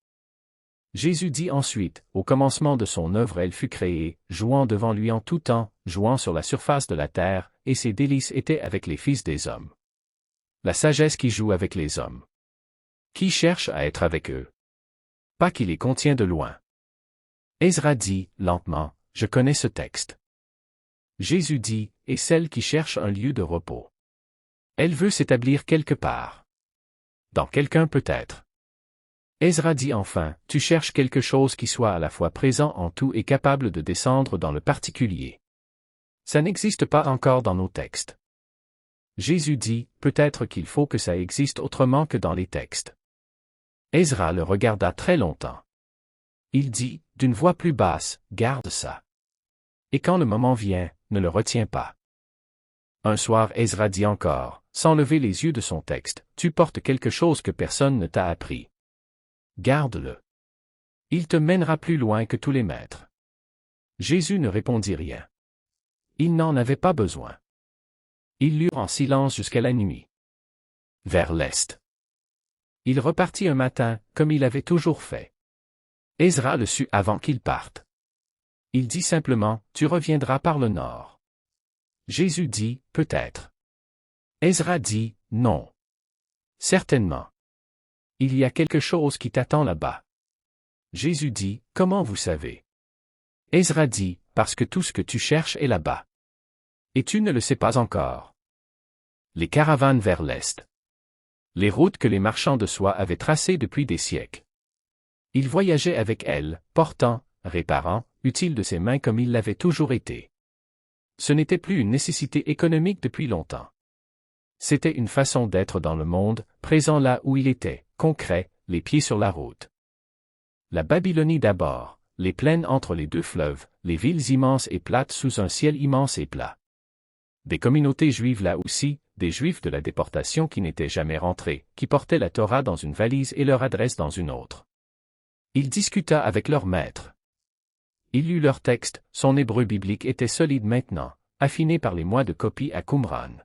Jésus dit ensuite, au commencement de son œuvre elle fut créée, jouant devant lui en tout temps, jouant sur la surface de la terre, et ses délices étaient avec les fils des hommes. La sagesse qui joue avec les hommes. Qui cherche à être avec eux? Pas qui les contient de loin. Ezra dit, lentement, je connais ce texte. Jésus dit, et celle qui cherche un lieu de repos. Elle veut s'établir quelque part. Dans quelqu'un peut-être. Ezra dit enfin, tu cherches quelque chose qui soit à la fois présent en tout et capable de descendre dans le particulier. Ça n'existe pas encore dans nos textes. Jésus dit, peut-être qu'il faut que ça existe autrement que dans les textes. Ezra le regarda très longtemps. Il dit, d'une voix plus basse, garde ça. Et quand le moment vient, ne le retiens pas. Un soir Ezra dit encore, sans lever les yeux de son texte, tu portes quelque chose que personne ne t'a appris. Garde-le. Il te mènera plus loin que tous les maîtres. Jésus ne répondit rien. Il n'en avait pas besoin. Ils lurent en silence jusqu'à la nuit. Vers l'est. Il repartit un matin, comme il avait toujours fait. Ezra le sut avant qu'il parte. Il dit simplement, tu reviendras par le nord. Jésus dit, peut-être. Ezra dit, non. Certainement. Il y a quelque chose qui t'attend là-bas. Jésus dit, comment vous savez? Ezra dit, parce que tout ce que tu cherches est là-bas. Et tu ne le sais pas encore. Les caravanes vers l'est. Les routes que les marchands de soie avaient tracées depuis des siècles. Il voyageait avec elles, portant, réparant, utile de ses mains comme il l'avait toujours été. Ce n'était plus une nécessité économique depuis longtemps. C'était une façon d'être dans le monde, présent là où il était, concret, les pieds sur la route. La Babylonie d'abord, les plaines entre les deux fleuves, les villes immenses et plates sous un ciel immense et plat. Des communautés juives là aussi, des Juifs de la déportation qui n'étaient jamais rentrés, qui portaient la Torah dans une valise et leur adresse dans une autre. Il discuta avec leur maître. Il lut leur texte, son hébreu biblique était solide maintenant, affiné par les mois de copie à Qumran.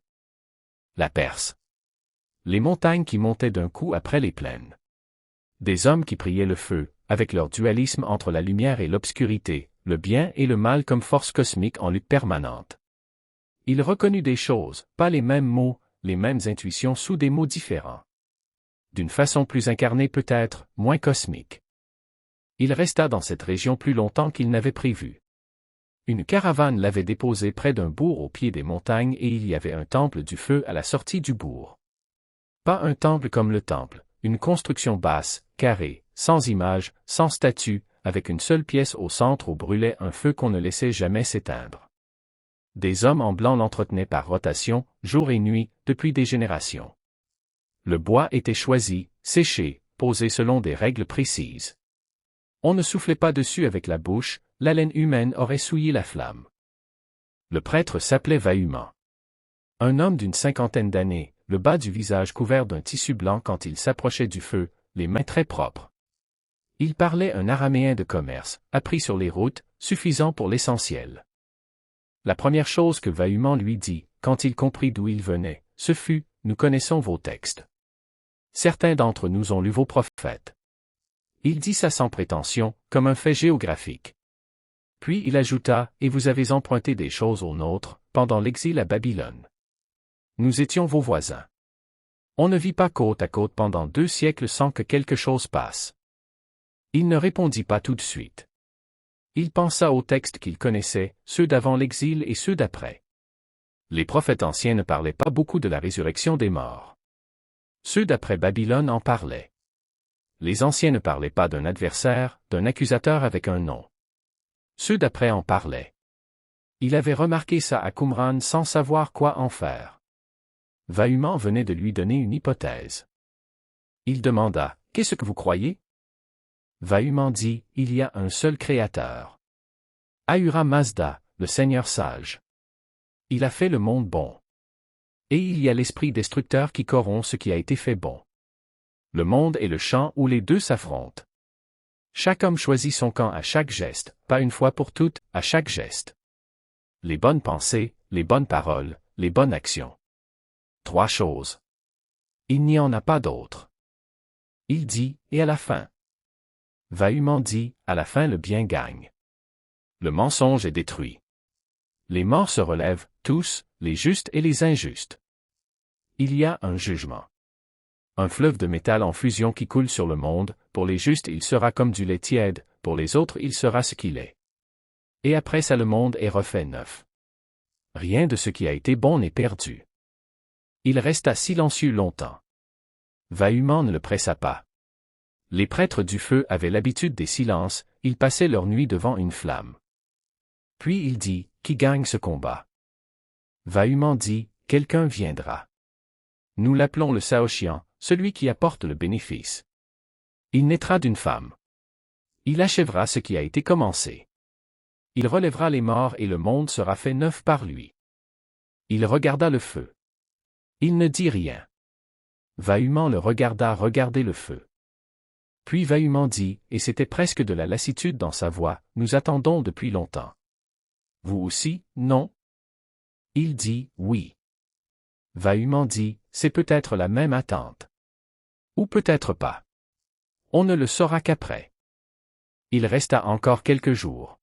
La Perse. Les montagnes qui montaient d'un coup après les plaines. Des hommes qui priaient le feu, avec leur dualisme entre la lumière et l'obscurité, le bien et le mal comme force cosmique en lutte permanente. Il reconnut des choses, pas les mêmes mots, les mêmes intuitions sous des mots différents. D'une façon plus incarnée peut-être, moins cosmique. Il resta dans cette région plus longtemps qu'il n'avait prévu. Une caravane l'avait déposé près d'un bourg au pied des montagnes et il y avait un temple du feu à la sortie du bourg. Pas un temple comme le temple, une construction basse, carrée, sans image, sans statue, avec une seule pièce au centre où brûlait un feu qu'on ne laissait jamais s'éteindre. Des hommes en blanc l'entretenaient par rotation, jour et nuit, depuis des générations. Le bois était choisi, séché, posé selon des règles précises. On ne soufflait pas dessus avec la bouche, l'haleine humaine aurait souillé la flamme. Le prêtre s'appelait Vahuman. Un homme d'une 50aine d'années, le bas du visage couvert d'un tissu blanc quand il s'approchait du feu, les mains très propres. Il parlait un araméen de commerce, appris sur les routes, suffisant pour l'essentiel. La première chose que Vahuman lui dit, quand il comprit d'où il venait, ce fut « Nous connaissons vos textes. Certains d'entre nous ont lu vos prophètes. » Il dit ça sans prétention, comme un fait géographique. Puis il ajouta « Et vous avez emprunté des choses aux nôtres, pendant l'exil à Babylone. Nous étions vos voisins. On ne vit pas côte à côte pendant 2 siècles sans que quelque chose passe. » Il ne répondit pas tout de suite. Il pensa aux textes qu'il connaissait, ceux d'avant l'exil et ceux d'après. Les prophètes anciens ne parlaient pas beaucoup de la résurrection des morts. Ceux d'après Babylone en parlaient. Les anciens ne parlaient pas d'un adversaire, d'un accusateur avec un nom. Ceux d'après en parlaient. Il avait remarqué ça à Qumran sans savoir quoi en faire. Vahuman venait de lui donner une hypothèse. Il demanda, « Qu'est-ce que vous croyez ?» Vahuman dit, « Il y a un seul créateur. Ahura Mazda, le Seigneur sage. Il a fait le monde bon. Et il y a l'esprit destructeur qui corrompt ce qui a été fait bon. Le monde est le champ où les deux s'affrontent. Chaque homme choisit son camp à chaque geste, pas une fois pour toutes, à chaque geste. Les bonnes pensées, les bonnes paroles, les bonnes actions. 3 choses. Il n'y en a pas d'autres. Il dit, et à la fin. Vaillamment dit, à la fin le bien gagne. Le mensonge est détruit. Les morts se relèvent, tous, les justes et les injustes. Il y a un jugement. Un fleuve de métal en fusion qui coule sur le monde, pour les justes il sera comme du lait tiède, pour les autres il sera ce qu'il est. Et après ça le monde est refait neuf. Rien de ce qui a été bon n'est perdu. Il resta silencieux longtemps. Vaillamment ne le pressa pas. Les prêtres du feu avaient l'habitude des silences, ils passaient leur nuit devant une flamme. Puis il dit, qui gagne ce combat? Vaillamment dit, quelqu'un viendra. Nous l'appelons le Saoshyant, celui qui apporte le bénéfice. Il naîtra d'une femme. Il achèvera ce qui a été commencé. Il relèvera les morts et le monde sera fait neuf par lui. Il regarda le feu. Il ne dit rien. Vaillamment le regarda regarder le feu. Puis Vaillamment dit, et c'était presque de la lassitude dans sa voix, nous attendons depuis longtemps. Vous aussi, non? Il dit, oui. Vaillamment dit, c'est peut-être la même attente. Ou peut-être pas. On ne le saura qu'après. Il resta encore quelques jours.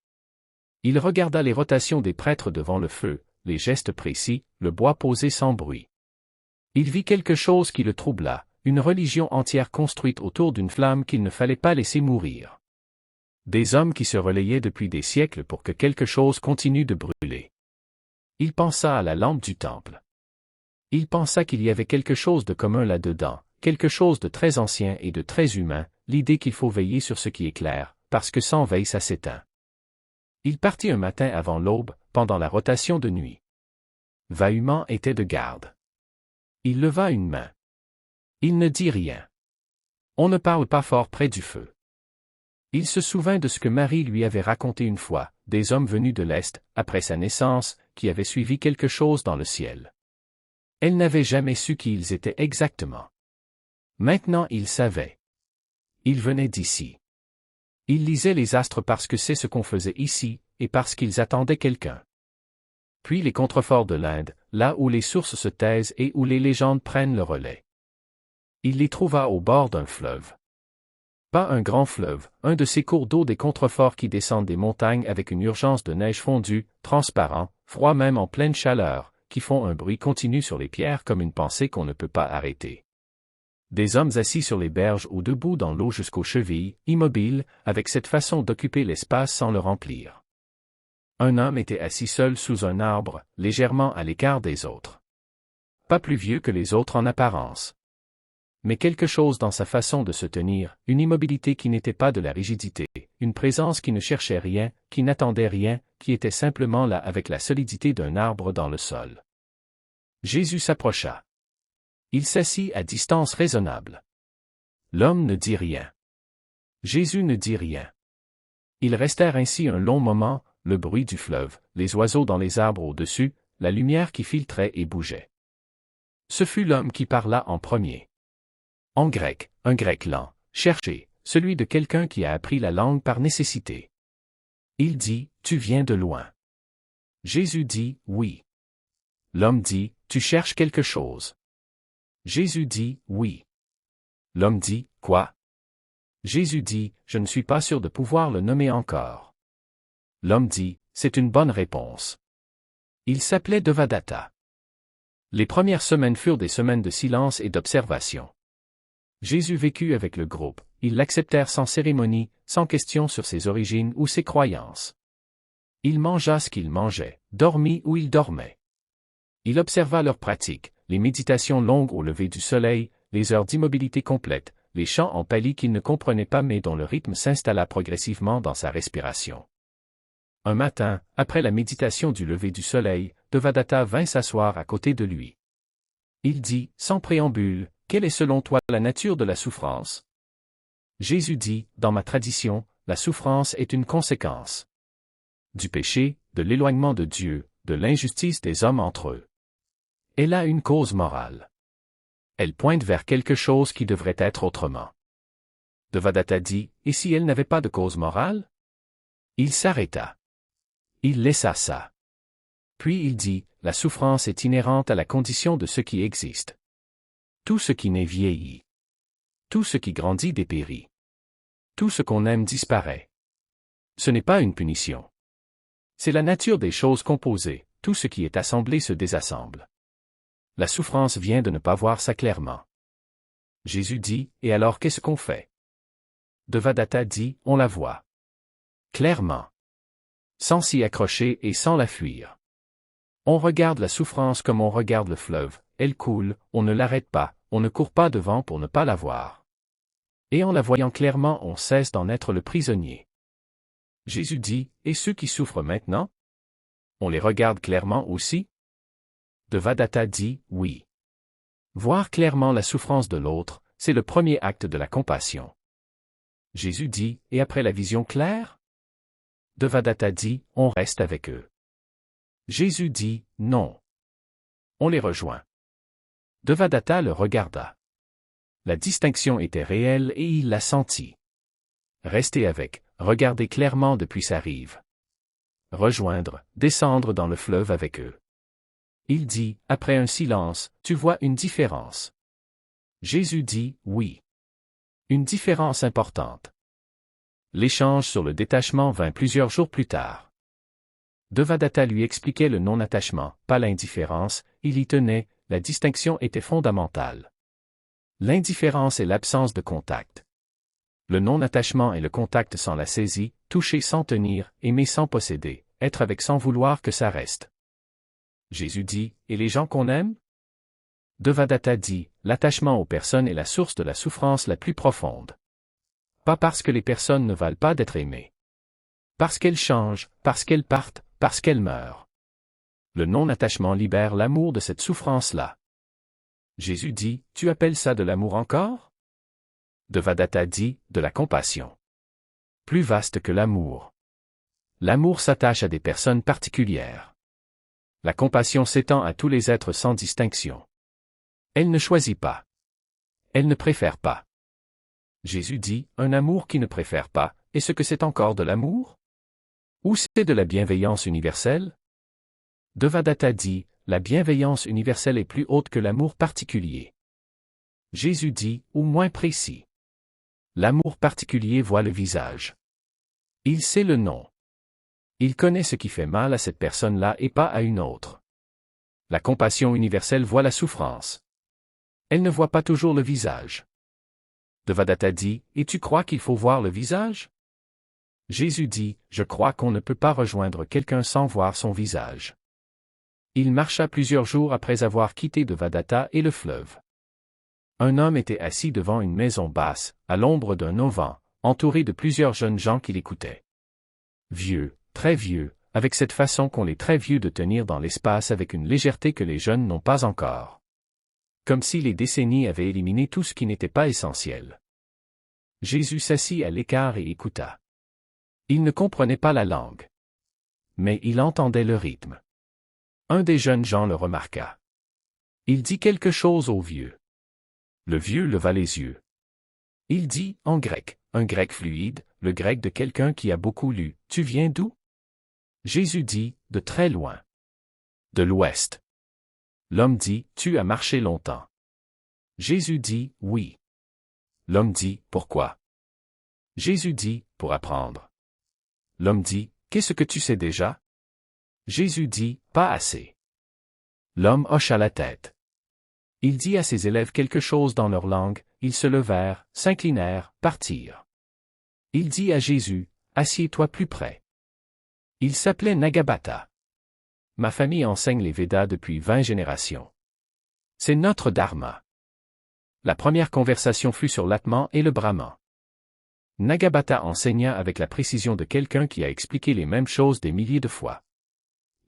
Il regarda les rotations des prêtres devant le feu, les gestes précis, le bois posé sans bruit. Il vit quelque chose qui le troubla, une religion entière construite autour d'une flamme qu'il ne fallait pas laisser mourir. Des hommes qui se relayaient depuis des siècles pour que quelque chose continue de brûler. Il pensa à la lampe du temple. Il pensa qu'il y avait quelque chose de commun là-dedans, quelque chose de très ancien et de très humain, l'idée qu'il faut veiller sur ce qui est clair, parce que sans veille ça s'éteint. Il partit un matin avant l'aube, pendant la rotation de nuit. Vaillamment était de garde. Il leva une main. Il ne dit rien. On ne parle pas fort près du feu. Il se souvint de ce que Marie lui avait raconté une fois, des hommes venus de l'Est, après sa naissance, qui avaient suivi quelque chose dans le ciel. Elle n'avait jamais su qui ils étaient exactement. Maintenant il savait. Ils venaient d'ici. Ils lisaient les astres parce que c'est ce qu'on faisait ici, et parce qu'ils attendaient quelqu'un. Puis les contreforts de l'Inde, là où les sources se taisent et où les légendes prennent le relais. Il les trouva au bord d'un fleuve. Pas un grand fleuve, un de ces cours d'eau des contreforts qui descendent des montagnes avec une urgence de neige fondue, transparent, froid même en pleine chaleur, qui font un bruit continu sur les pierres comme une pensée qu'on ne peut pas arrêter. Des hommes assis sur les berges ou debout dans l'eau jusqu'aux chevilles, immobiles, avec cette façon d'occuper l'espace sans le remplir. Un homme était assis seul sous un arbre, légèrement à l'écart des autres. Pas plus vieux que les autres en apparence. Mais quelque chose dans sa façon de se tenir, une immobilité qui n'était pas de la rigidité, une présence qui ne cherchait rien, qui n'attendait rien, qui était simplement là avec la solidité d'un arbre dans le sol. Jésus s'approcha. Il s'assit à distance raisonnable. L'homme ne dit rien. Jésus ne dit rien. Ils restèrent ainsi un long moment, le bruit du fleuve, les oiseaux dans les arbres au-dessus, la lumière qui filtrait et bougeait. Ce fut l'homme qui parla en premier. En grec, un grec lent, cherché, celui de quelqu'un qui a appris la langue par nécessité. Il dit, tu viens de loin. Jésus dit, oui. L'homme dit, tu cherches quelque chose. Jésus dit, oui. L'homme dit, quoi? Jésus dit, je ne suis pas sûr de pouvoir le nommer encore. L'homme dit, c'est une bonne réponse. Il s'appelait Devadatta. Les premières semaines furent des semaines de silence et d'observation. Jésus vécut avec le groupe, ils l'acceptèrent sans cérémonie, sans question sur ses origines ou ses croyances. Il mangea ce qu'il mangeait, dormit où il dormait. Il observa leurs pratiques, les méditations longues au lever du soleil, les heures d'immobilité complète, les chants en pali qu'il ne comprenait pas mais dont le rythme s'installa progressivement dans sa respiration. Un matin, après la méditation du lever du soleil, Devadatta vint s'asseoir à côté de lui. Il dit, sans préambule, quelle est selon toi la nature de la souffrance? Jésus dit, dans ma tradition, la souffrance est une conséquence du péché, de l'éloignement de Dieu, de l'injustice des hommes entre eux. Elle a une cause morale. Elle pointe vers quelque chose qui devrait être autrement. Devadatta dit, et si elle n'avait pas de cause morale? Il s'arrêta. Il laissa ça. Puis il dit, la souffrance est inhérente à la condition de ce qui existe. Tout ce qui n'est vieillit. Tout ce qui grandit dépérit. Tout ce qu'on aime disparaît. Ce n'est pas une punition. C'est la nature des choses composées, tout ce qui est assemblé se désassemble. La souffrance vient de ne pas voir ça clairement. Jésus dit, et alors qu'est-ce qu'on fait? Devadatta dit, on la voit. Clairement. Sans s'y accrocher et sans la fuir. On regarde la souffrance comme on regarde le fleuve, elle coule, on ne l'arrête pas, on ne court pas devant pour ne pas la voir. Et en la voyant clairement on cesse d'en être le prisonnier. Jésus dit, et ceux qui souffrent maintenant? On les regarde clairement aussi? Devadatta dit, oui. Voir clairement la souffrance de l'autre, c'est le premier acte de la compassion. Jésus dit, et après la vision claire? Devadatta dit, on reste avec eux. Jésus dit, non. On les rejoint. Devadatta le regarda. La distinction était réelle et il la sentit. Rester avec, regarder clairement depuis sa rive. Rejoindre, descendre dans le fleuve avec eux. Il dit, après un silence, tu vois une différence. Jésus dit, oui. Une différence importante. L'échange sur le détachement vint plusieurs jours plus tard. Devadatta lui expliquait le non-attachement, pas l'indifférence, il y tenait, la distinction était fondamentale. L'indifférence est l'absence de contact. Le non-attachement est le contact sans la saisie, toucher sans tenir, aimer sans posséder, être avec sans vouloir que ça reste. Jésus dit, et les gens qu'on aime? Devadatta dit, l'attachement aux personnes est la source de la souffrance la plus profonde. Pas parce que les personnes ne valent pas d'être aimées. Parce qu'elles changent, parce qu'elles partent, parce qu'elles meurent. Le non-attachement libère l'amour de cette souffrance-là. Jésus dit, tu appelles ça de l'amour encore? Devadatta dit, de la compassion. Plus vaste que l'amour. L'amour s'attache à des personnes particulières. La compassion s'étend à tous les êtres sans distinction. Elle ne choisit pas. Elle ne préfère pas. Jésus dit, un amour qui ne préfère pas, est-ce que c'est encore de l'amour? Ou c'est de la bienveillance universelle? Devadatta dit, la bienveillance universelle est plus haute que l'amour particulier. Jésus dit, ou moins précis. L'amour particulier voit le visage. Il sait le nom. Il connaît ce qui fait mal à cette personne-là et pas à une autre. La compassion universelle voit la souffrance. Elle ne voit pas toujours le visage. Devadatta dit, et tu crois qu'il faut voir le visage? Jésus dit, je crois qu'on ne peut pas rejoindre quelqu'un sans voir son visage. Il marcha plusieurs jours après avoir quitté Devadatta et le fleuve. Un homme était assis devant une maison basse, à l'ombre d'un auvent, entouré de plusieurs jeunes gens qui l'écoutaient. Vieux, très vieux, avec cette façon qu'ont les très vieux de tenir dans l'espace avec une légèreté que les jeunes n'ont pas encore. Comme si les décennies avaient éliminé tout ce qui n'était pas essentiel. Jésus s'assit à l'écart et écouta. Il ne comprenait pas la langue. Mais il entendait le rythme. Un des jeunes gens le remarqua. Il dit quelque chose au vieux. Le vieux leva les yeux. Il dit, en grec, un grec fluide, le grec de quelqu'un qui a beaucoup lu, tu viens d'où? Jésus dit, de très loin. De l'ouest. L'homme dit, tu as marché longtemps. Jésus dit, oui. L'homme dit, pourquoi? Jésus dit, pour apprendre. L'homme dit, qu'est-ce que tu sais déjà? Jésus dit, pas assez. L'homme hocha la tête. Il dit à ses élèves quelque chose dans leur langue, ils se levèrent, s'inclinèrent, partirent. Il dit à Jésus, assieds-toi plus près. Il s'appelait Nagabhatta. Ma famille enseigne les Védas depuis 20 générations. C'est notre dharma. La première conversation fut sur l'Atman et le Brahman. Nagabhatta enseigna avec la précision de quelqu'un qui a expliqué les mêmes choses des milliers de fois.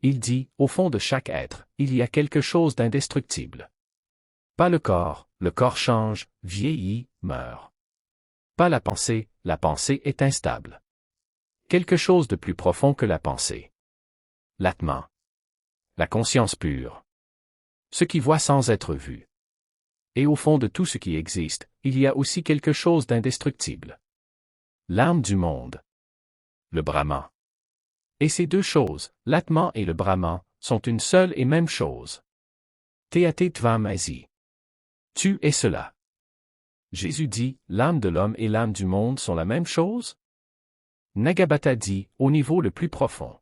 Il dit, au fond de chaque être, il y a quelque chose d'indestructible. Pas le corps change, vieillit, meurt. Pas la pensée est instable. Quelque chose de plus profond que la pensée. L'Atman. La conscience pure. Ce qui voit sans être vu. Et au fond de tout ce qui existe, il y a aussi quelque chose d'indestructible. L'âme du monde. Le Brahman. Et ces deux choses, l'Atman et le Brahman, sont une seule et même chose. Teate tvam asi. Tu es cela. Jésus dit, l'âme de l'homme et l'âme du monde sont la même chose? Nagabata dit, au niveau le plus profond.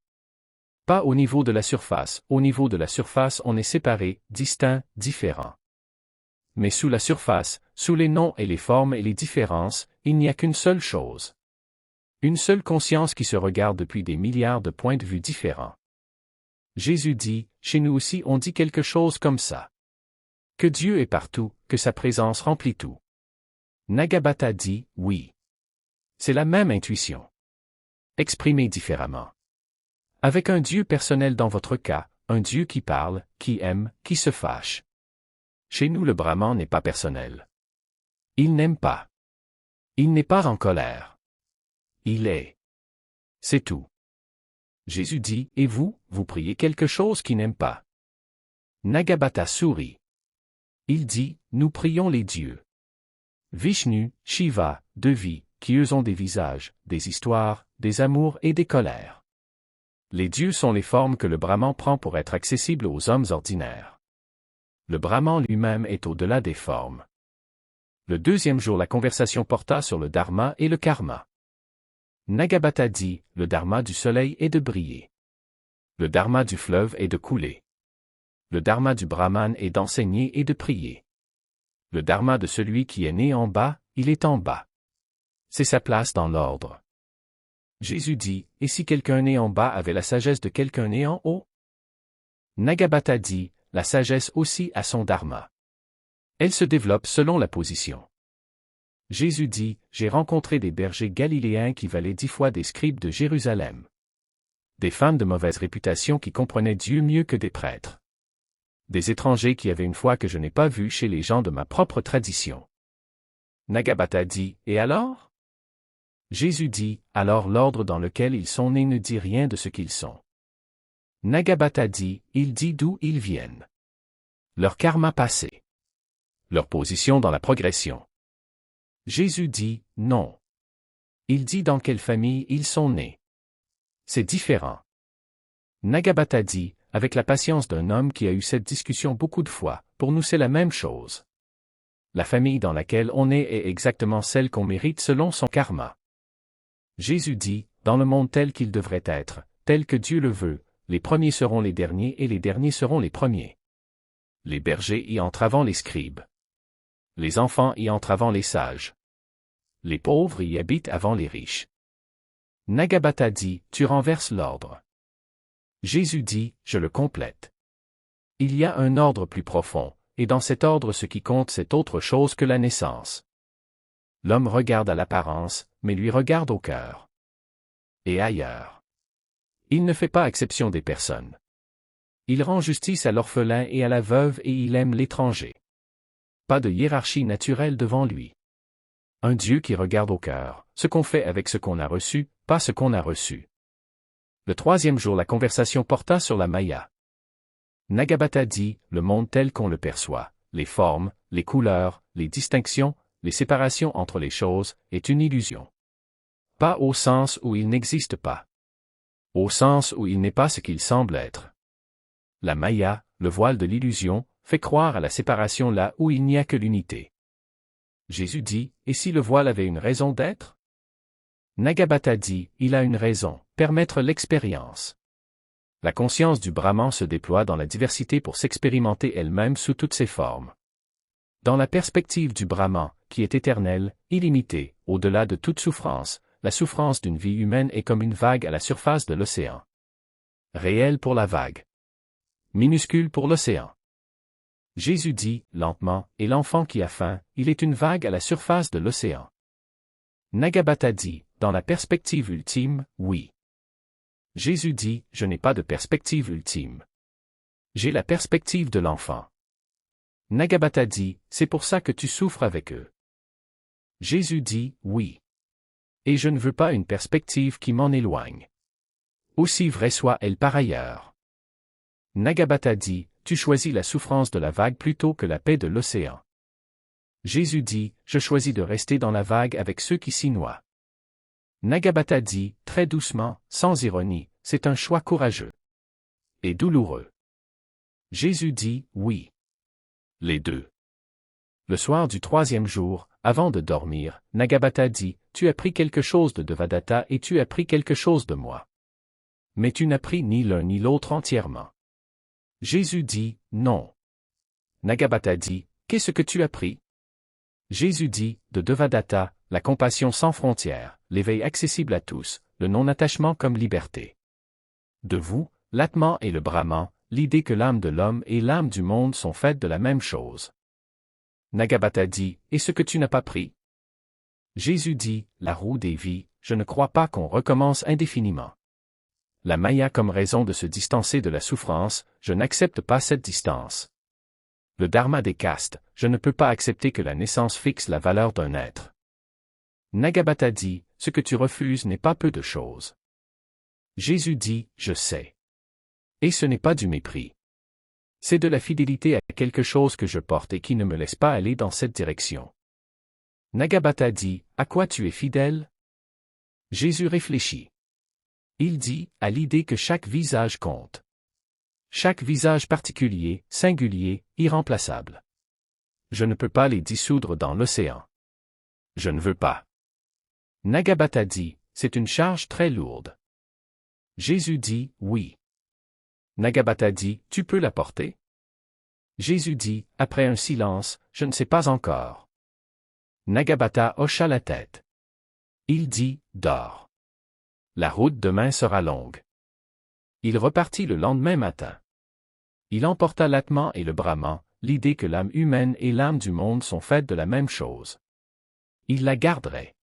Pas au niveau de la surface, au niveau de la surface on est séparé, distinct, différent. Mais sous la surface, sous les noms et les formes et les différences, il n'y a qu'une seule chose. Une seule conscience qui se regarde depuis des milliards de points de vue différents. Jésus dit, chez nous aussi on dit quelque chose comme ça. Que Dieu est partout, que sa présence remplit tout. Nagabata dit, oui. C'est la même intuition. Exprimée différemment. Avec un Dieu personnel dans votre cas, un Dieu qui parle, qui aime, qui se fâche. Chez nous le Brahman n'est pas personnel. Il n'aime pas. Il n'est pas en colère. Il est. C'est tout. Jésus dit, et vous, vous priez quelque chose qui n'aime pas. Nagabata sourit. Il dit, nous prions les dieux. Vishnu, Shiva, Devi, qui eux ont des visages, des histoires, des amours et des colères. Les dieux sont les formes que le Brahman prend pour être accessible aux hommes ordinaires. Le Brahman lui-même est au-delà des formes. Le deuxième jour la conversation porta sur le dharma et le karma. Nagabata dit, le dharma du soleil est de briller. Le dharma du fleuve est de couler. Le dharma du brahman est d'enseigner et de prier. Le dharma de celui qui est né en bas, il est en bas. C'est sa place dans l'ordre. Jésus dit, et si quelqu'un né en bas avait la sagesse de quelqu'un né en haut? Nagabata dit, la sagesse aussi a son dharma. Elle se développe selon la position. Jésus dit, j'ai rencontré des bergers galiléens qui valaient 10 fois des scribes de Jérusalem. Des femmes de mauvaise réputation qui comprenaient Dieu mieux que des prêtres. Des étrangers qui avaient une foi que je n'ai pas vue chez les gens de ma propre tradition. Nagabata dit, et alors? Jésus dit, alors l'ordre dans lequel ils sont nés ne dit rien de ce qu'ils sont. Nagabata dit, il dit d'où ils viennent. Leur karma passé. Leur position dans la progression. Jésus dit, non. Il dit dans quelle famille ils sont nés. C'est différent. Nagabata dit, avec la patience d'un homme qui a eu cette discussion beaucoup de fois, pour nous c'est la même chose. La famille dans laquelle on est exactement celle qu'on mérite selon son karma. Jésus dit, dans le monde tel qu'il devrait être, tel que Dieu le veut, les premiers seront les derniers et les derniers seront les premiers. Les bergers y entrent avant les scribes. Les enfants y entrent avant les sages. Les pauvres y habitent avant les riches. Nagabata dit, tu renverses l'ordre. Jésus dit, je le complète. Il y a un ordre plus profond, et dans cet ordre ce qui compte c'est autre chose que la naissance. L'homme regarde à l'apparence, mais lui regarde au cœur. Et ailleurs. Il ne fait pas exception des personnes. Il rend justice à l'orphelin et à la veuve et il aime l'étranger. Pas de hiérarchie naturelle devant lui. Un Dieu qui regarde au cœur, ce qu'on fait avec ce qu'on a reçu, pas ce qu'on a reçu. Le troisième jour la conversation porta sur la Maya. Nagabata dit, le monde tel qu'on le perçoit, les formes, les couleurs, les distinctions, les séparations entre les choses, est une illusion. Pas au sens où il n'existe pas. Au sens où il n'est pas ce qu'il semble être. La Maya, le voile de l'illusion, fait croire à la séparation là où il n'y a que l'unité. Jésus dit, et si le voile avait une raison d'être? Nagabata dit, il a une raison, permettre l'expérience. La conscience du Brahman se déploie dans la diversité pour s'expérimenter elle-même sous toutes ses formes. Dans la perspective du Brahman, qui est éternel, illimité, au-delà de toute souffrance, la souffrance d'une vie humaine est comme une vague à la surface de l'océan. Réelle pour la vague. Minuscule pour l'océan. Jésus dit, lentement, et l'enfant qui a faim, il est une vague à la surface de l'océan. Nagabata dit, dans la perspective ultime, oui. Jésus dit, je n'ai pas de perspective ultime. J'ai la perspective de l'enfant. Nagabata dit, c'est pour ça que tu souffres avec eux. Jésus dit, oui. Et je ne veux pas une perspective qui m'en éloigne. Aussi vraie soit-elle par ailleurs. Nagabata dit, tu choisis la souffrance de la vague plutôt que la paix de l'océan. Jésus dit, je choisis de rester dans la vague avec ceux qui s'y noient. Nagabata dit, très doucement, sans ironie, c'est un choix courageux. Et douloureux. Jésus dit, oui. Les deux. Le soir du 3e jour, avant de dormir, Nagabata dit, « Tu as pris quelque chose de Devadatta et tu as pris quelque chose de moi. Mais tu n'as pris ni l'un ni l'autre entièrement. » Jésus dit, « Non. » Nagabata dit, « Qu'est-ce que tu as pris? » Jésus dit, « De Devadatta, la compassion sans frontières, l'éveil accessible à tous, le non-attachement comme liberté. De vous, l'atman et le brahman, l'idée que l'âme de l'homme et l'âme du monde sont faites de la même chose. » Nagabata dit, « Et ce que tu n'as pas pris? » Jésus dit, « La roue des vies, je ne crois pas qu'on recommence indéfiniment. La maya comme raison de se distancer de la souffrance, je n'accepte pas cette distance. Le dharma des castes, je ne peux pas accepter que la naissance fixe la valeur d'un être. » Nagabata dit, « Ce que tu refuses n'est pas peu de choses. » Jésus dit, « Je sais. Et ce n'est pas du mépris. C'est de la fidélité à quelque chose que je porte et qui ne me laisse pas aller dans cette direction. » Nagabata dit, « À quoi tu es fidèle? » Jésus réfléchit. Il dit, « À l'idée que chaque visage compte. Chaque visage particulier, singulier, irremplaçable. Je ne peux pas les dissoudre dans l'océan. Je ne veux pas. » Nagabata dit, « C'est une charge très lourde. » Jésus dit, « Oui. » Nagabata dit, « Tu peux la porter? » Jésus dit, après un silence, « Je ne sais pas encore. » Nagabata hocha la tête. Il dit, « Dors. La route demain sera longue. » Il repartit le lendemain matin. Il emporta l'atman et le brahman, l'idée que l'âme humaine et l'âme du monde sont faites de la même chose. Il la garderait.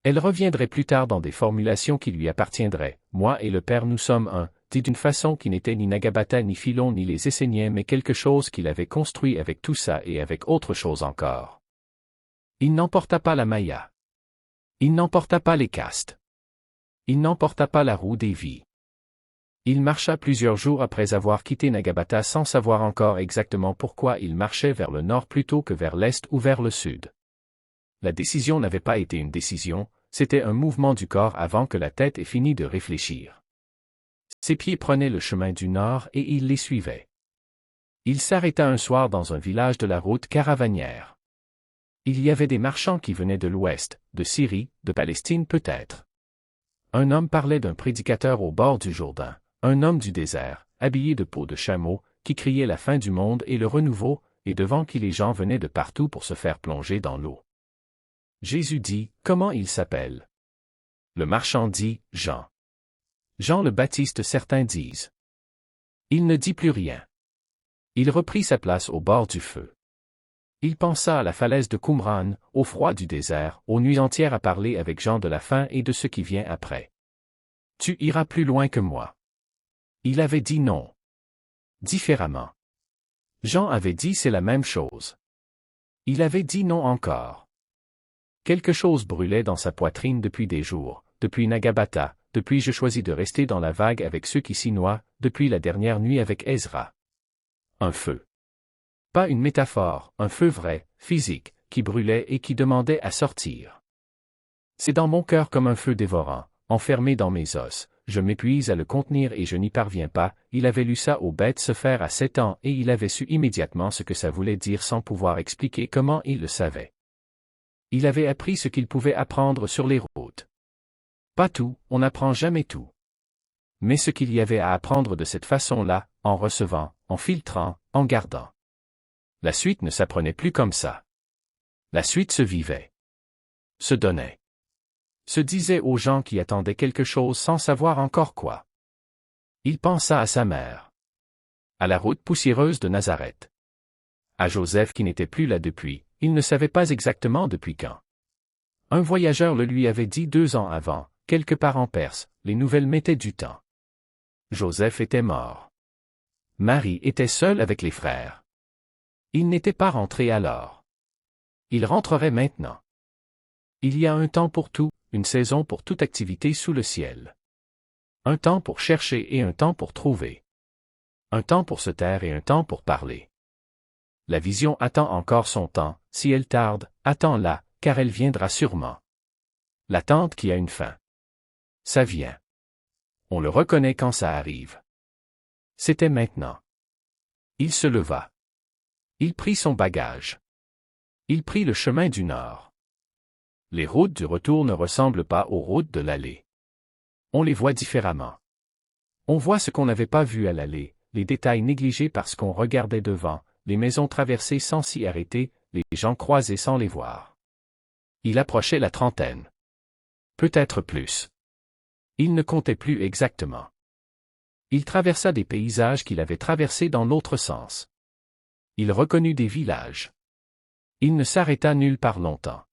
Elle reviendrait plus tard dans des formulations qui lui appartiendraient. « Moi et le Père nous sommes un », dit d'une façon qui n'était ni Nagabata ni Philon ni les Esséniens mais quelque chose qu'il avait construit avec tout ça et avec autre chose encore. Il n'emporta pas la maya. Il n'emporta pas les castes. Il n'emporta pas la roue des vies. Il marcha plusieurs jours après avoir quitté Nagabata sans savoir encore exactement pourquoi il marchait vers le nord plutôt que vers l'est ou vers le sud. La décision n'avait pas été une décision, c'était un mouvement du corps avant que la tête ait fini de réfléchir. Ses pieds prenaient le chemin du nord et il les suivait. Il s'arrêta un soir dans un village de la route caravanière. Il y avait des marchands qui venaient de l'ouest, de Syrie, de Palestine peut-être. Un homme parlait d'un prédicateur au bord du Jourdain, un homme du désert, habillé de peau de chameau, qui criait la fin du monde et le renouveau, et devant qui les gens venaient de partout pour se faire plonger dans l'eau. Jésus dit, « Comment il s'appelle? » Le marchand dit, « Jean. » Jean le Baptiste certains disent. Il ne dit plus rien. Il reprit sa place au bord du feu. Il pensa à la falaise de Qumran, au froid du désert, aux nuits entières à parler avec Jean de la fin et de ce qui vient après. « Tu iras plus loin que moi. » Il avait dit non. Différemment. Jean avait dit c'est la même chose. Il avait dit non encore. Quelque chose brûlait dans sa poitrine depuis des jours, depuis Nagabata, depuis je choisis de rester dans la vague avec ceux qui s'y noient, depuis la dernière nuit avec Ezra. Un feu. Pas une métaphore, un feu vrai, physique, qui brûlait et qui demandait à sortir. C'est dans mon cœur comme un feu dévorant, enfermé dans mes os, je m'épuise à le contenir et je n'y parviens pas. Il avait lu ça aux bêtes se faire à 7 ans et il avait su immédiatement ce que ça voulait dire sans pouvoir expliquer comment il le savait. Il avait appris ce qu'il pouvait apprendre sur les routes. Pas tout, on n'apprend jamais tout. Mais ce qu'il y avait à apprendre de cette façon-là, en recevant, en filtrant, en gardant. La suite ne s'apprenait plus comme ça. La suite se vivait. Se donnait. Se disait aux gens qui attendaient quelque chose sans savoir encore quoi. Il pensa à sa mère. À la route poussiéreuse de Nazareth. À Joseph qui n'était plus là depuis, il ne savait pas exactement depuis quand. Un voyageur le lui avait dit 2 ans avant, quelque part en Perse, les nouvelles mettaient du temps. Joseph était mort. Marie était seule avec les frères. Il n'était pas rentré alors. Il rentrerait maintenant. Il y a un temps pour tout, une saison pour toute activité sous le ciel. Un temps pour chercher et un temps pour trouver. Un temps pour se taire et un temps pour parler. La vision attend encore son temps, si elle tarde, attends-la, car elle viendra sûrement. L'attente qui a une fin. Ça vient. On le reconnaît quand ça arrive. C'était maintenant. Il se leva. Il prit son bagage. Il prit le chemin du nord. Les routes du retour ne ressemblent pas aux routes de l'aller. On les voit différemment. On voit ce qu'on n'avait pas vu à l'aller, les détails négligés parce qu'on regardait devant, les maisons traversées sans s'y arrêter, les gens croisés sans les voir. Il approchait la trentaine. Peut-être plus. Il ne comptait plus exactement. Il traversa des paysages qu'il avait traversés dans l'autre sens. Il reconnut des villages. Il ne s'arrêta nulle part longtemps.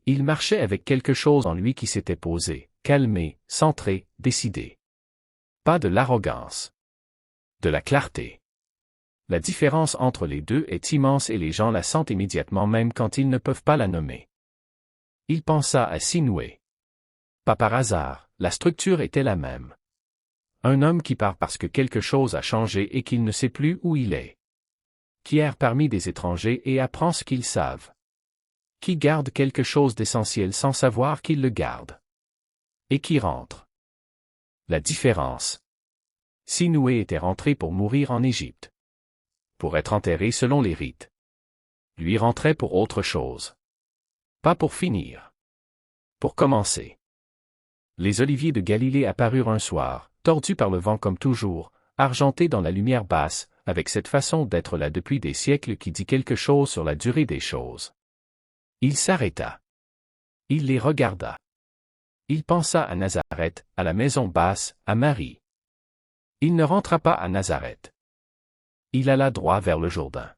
Il marchait avec quelque chose en lui qui s'était posé, calmé, centré, décidé. Pas de l'arrogance. De la clarté. La différence entre les deux est immense et les gens la sentent immédiatement même quand ils ne peuvent pas la nommer. Il pensa à Sinoué. Pas par hasard, la structure était la même. Un homme qui part parce que quelque chose a changé et qu'il ne sait plus où il est. Qui erre parmi des étrangers et apprend ce qu'ils savent. Qui garde quelque chose d'essentiel sans savoir qu'il le garde. Et qui rentre. La différence. Sinoué était rentré pour mourir en Égypte. Pour être enterré selon les rites. Lui rentrait pour autre chose. Pas pour finir. Pour commencer. Les oliviers de Galilée apparurent un soir, tordus par le vent comme toujours, argentés dans la lumière basse, avec cette façon d'être là depuis des siècles qui dit quelque chose sur la durée des choses. Il s'arrêta. Il les regarda. Il pensa à Nazareth, à la maison basse, à Marie. Il ne rentra pas à Nazareth. Il alla droit vers le Jourdain.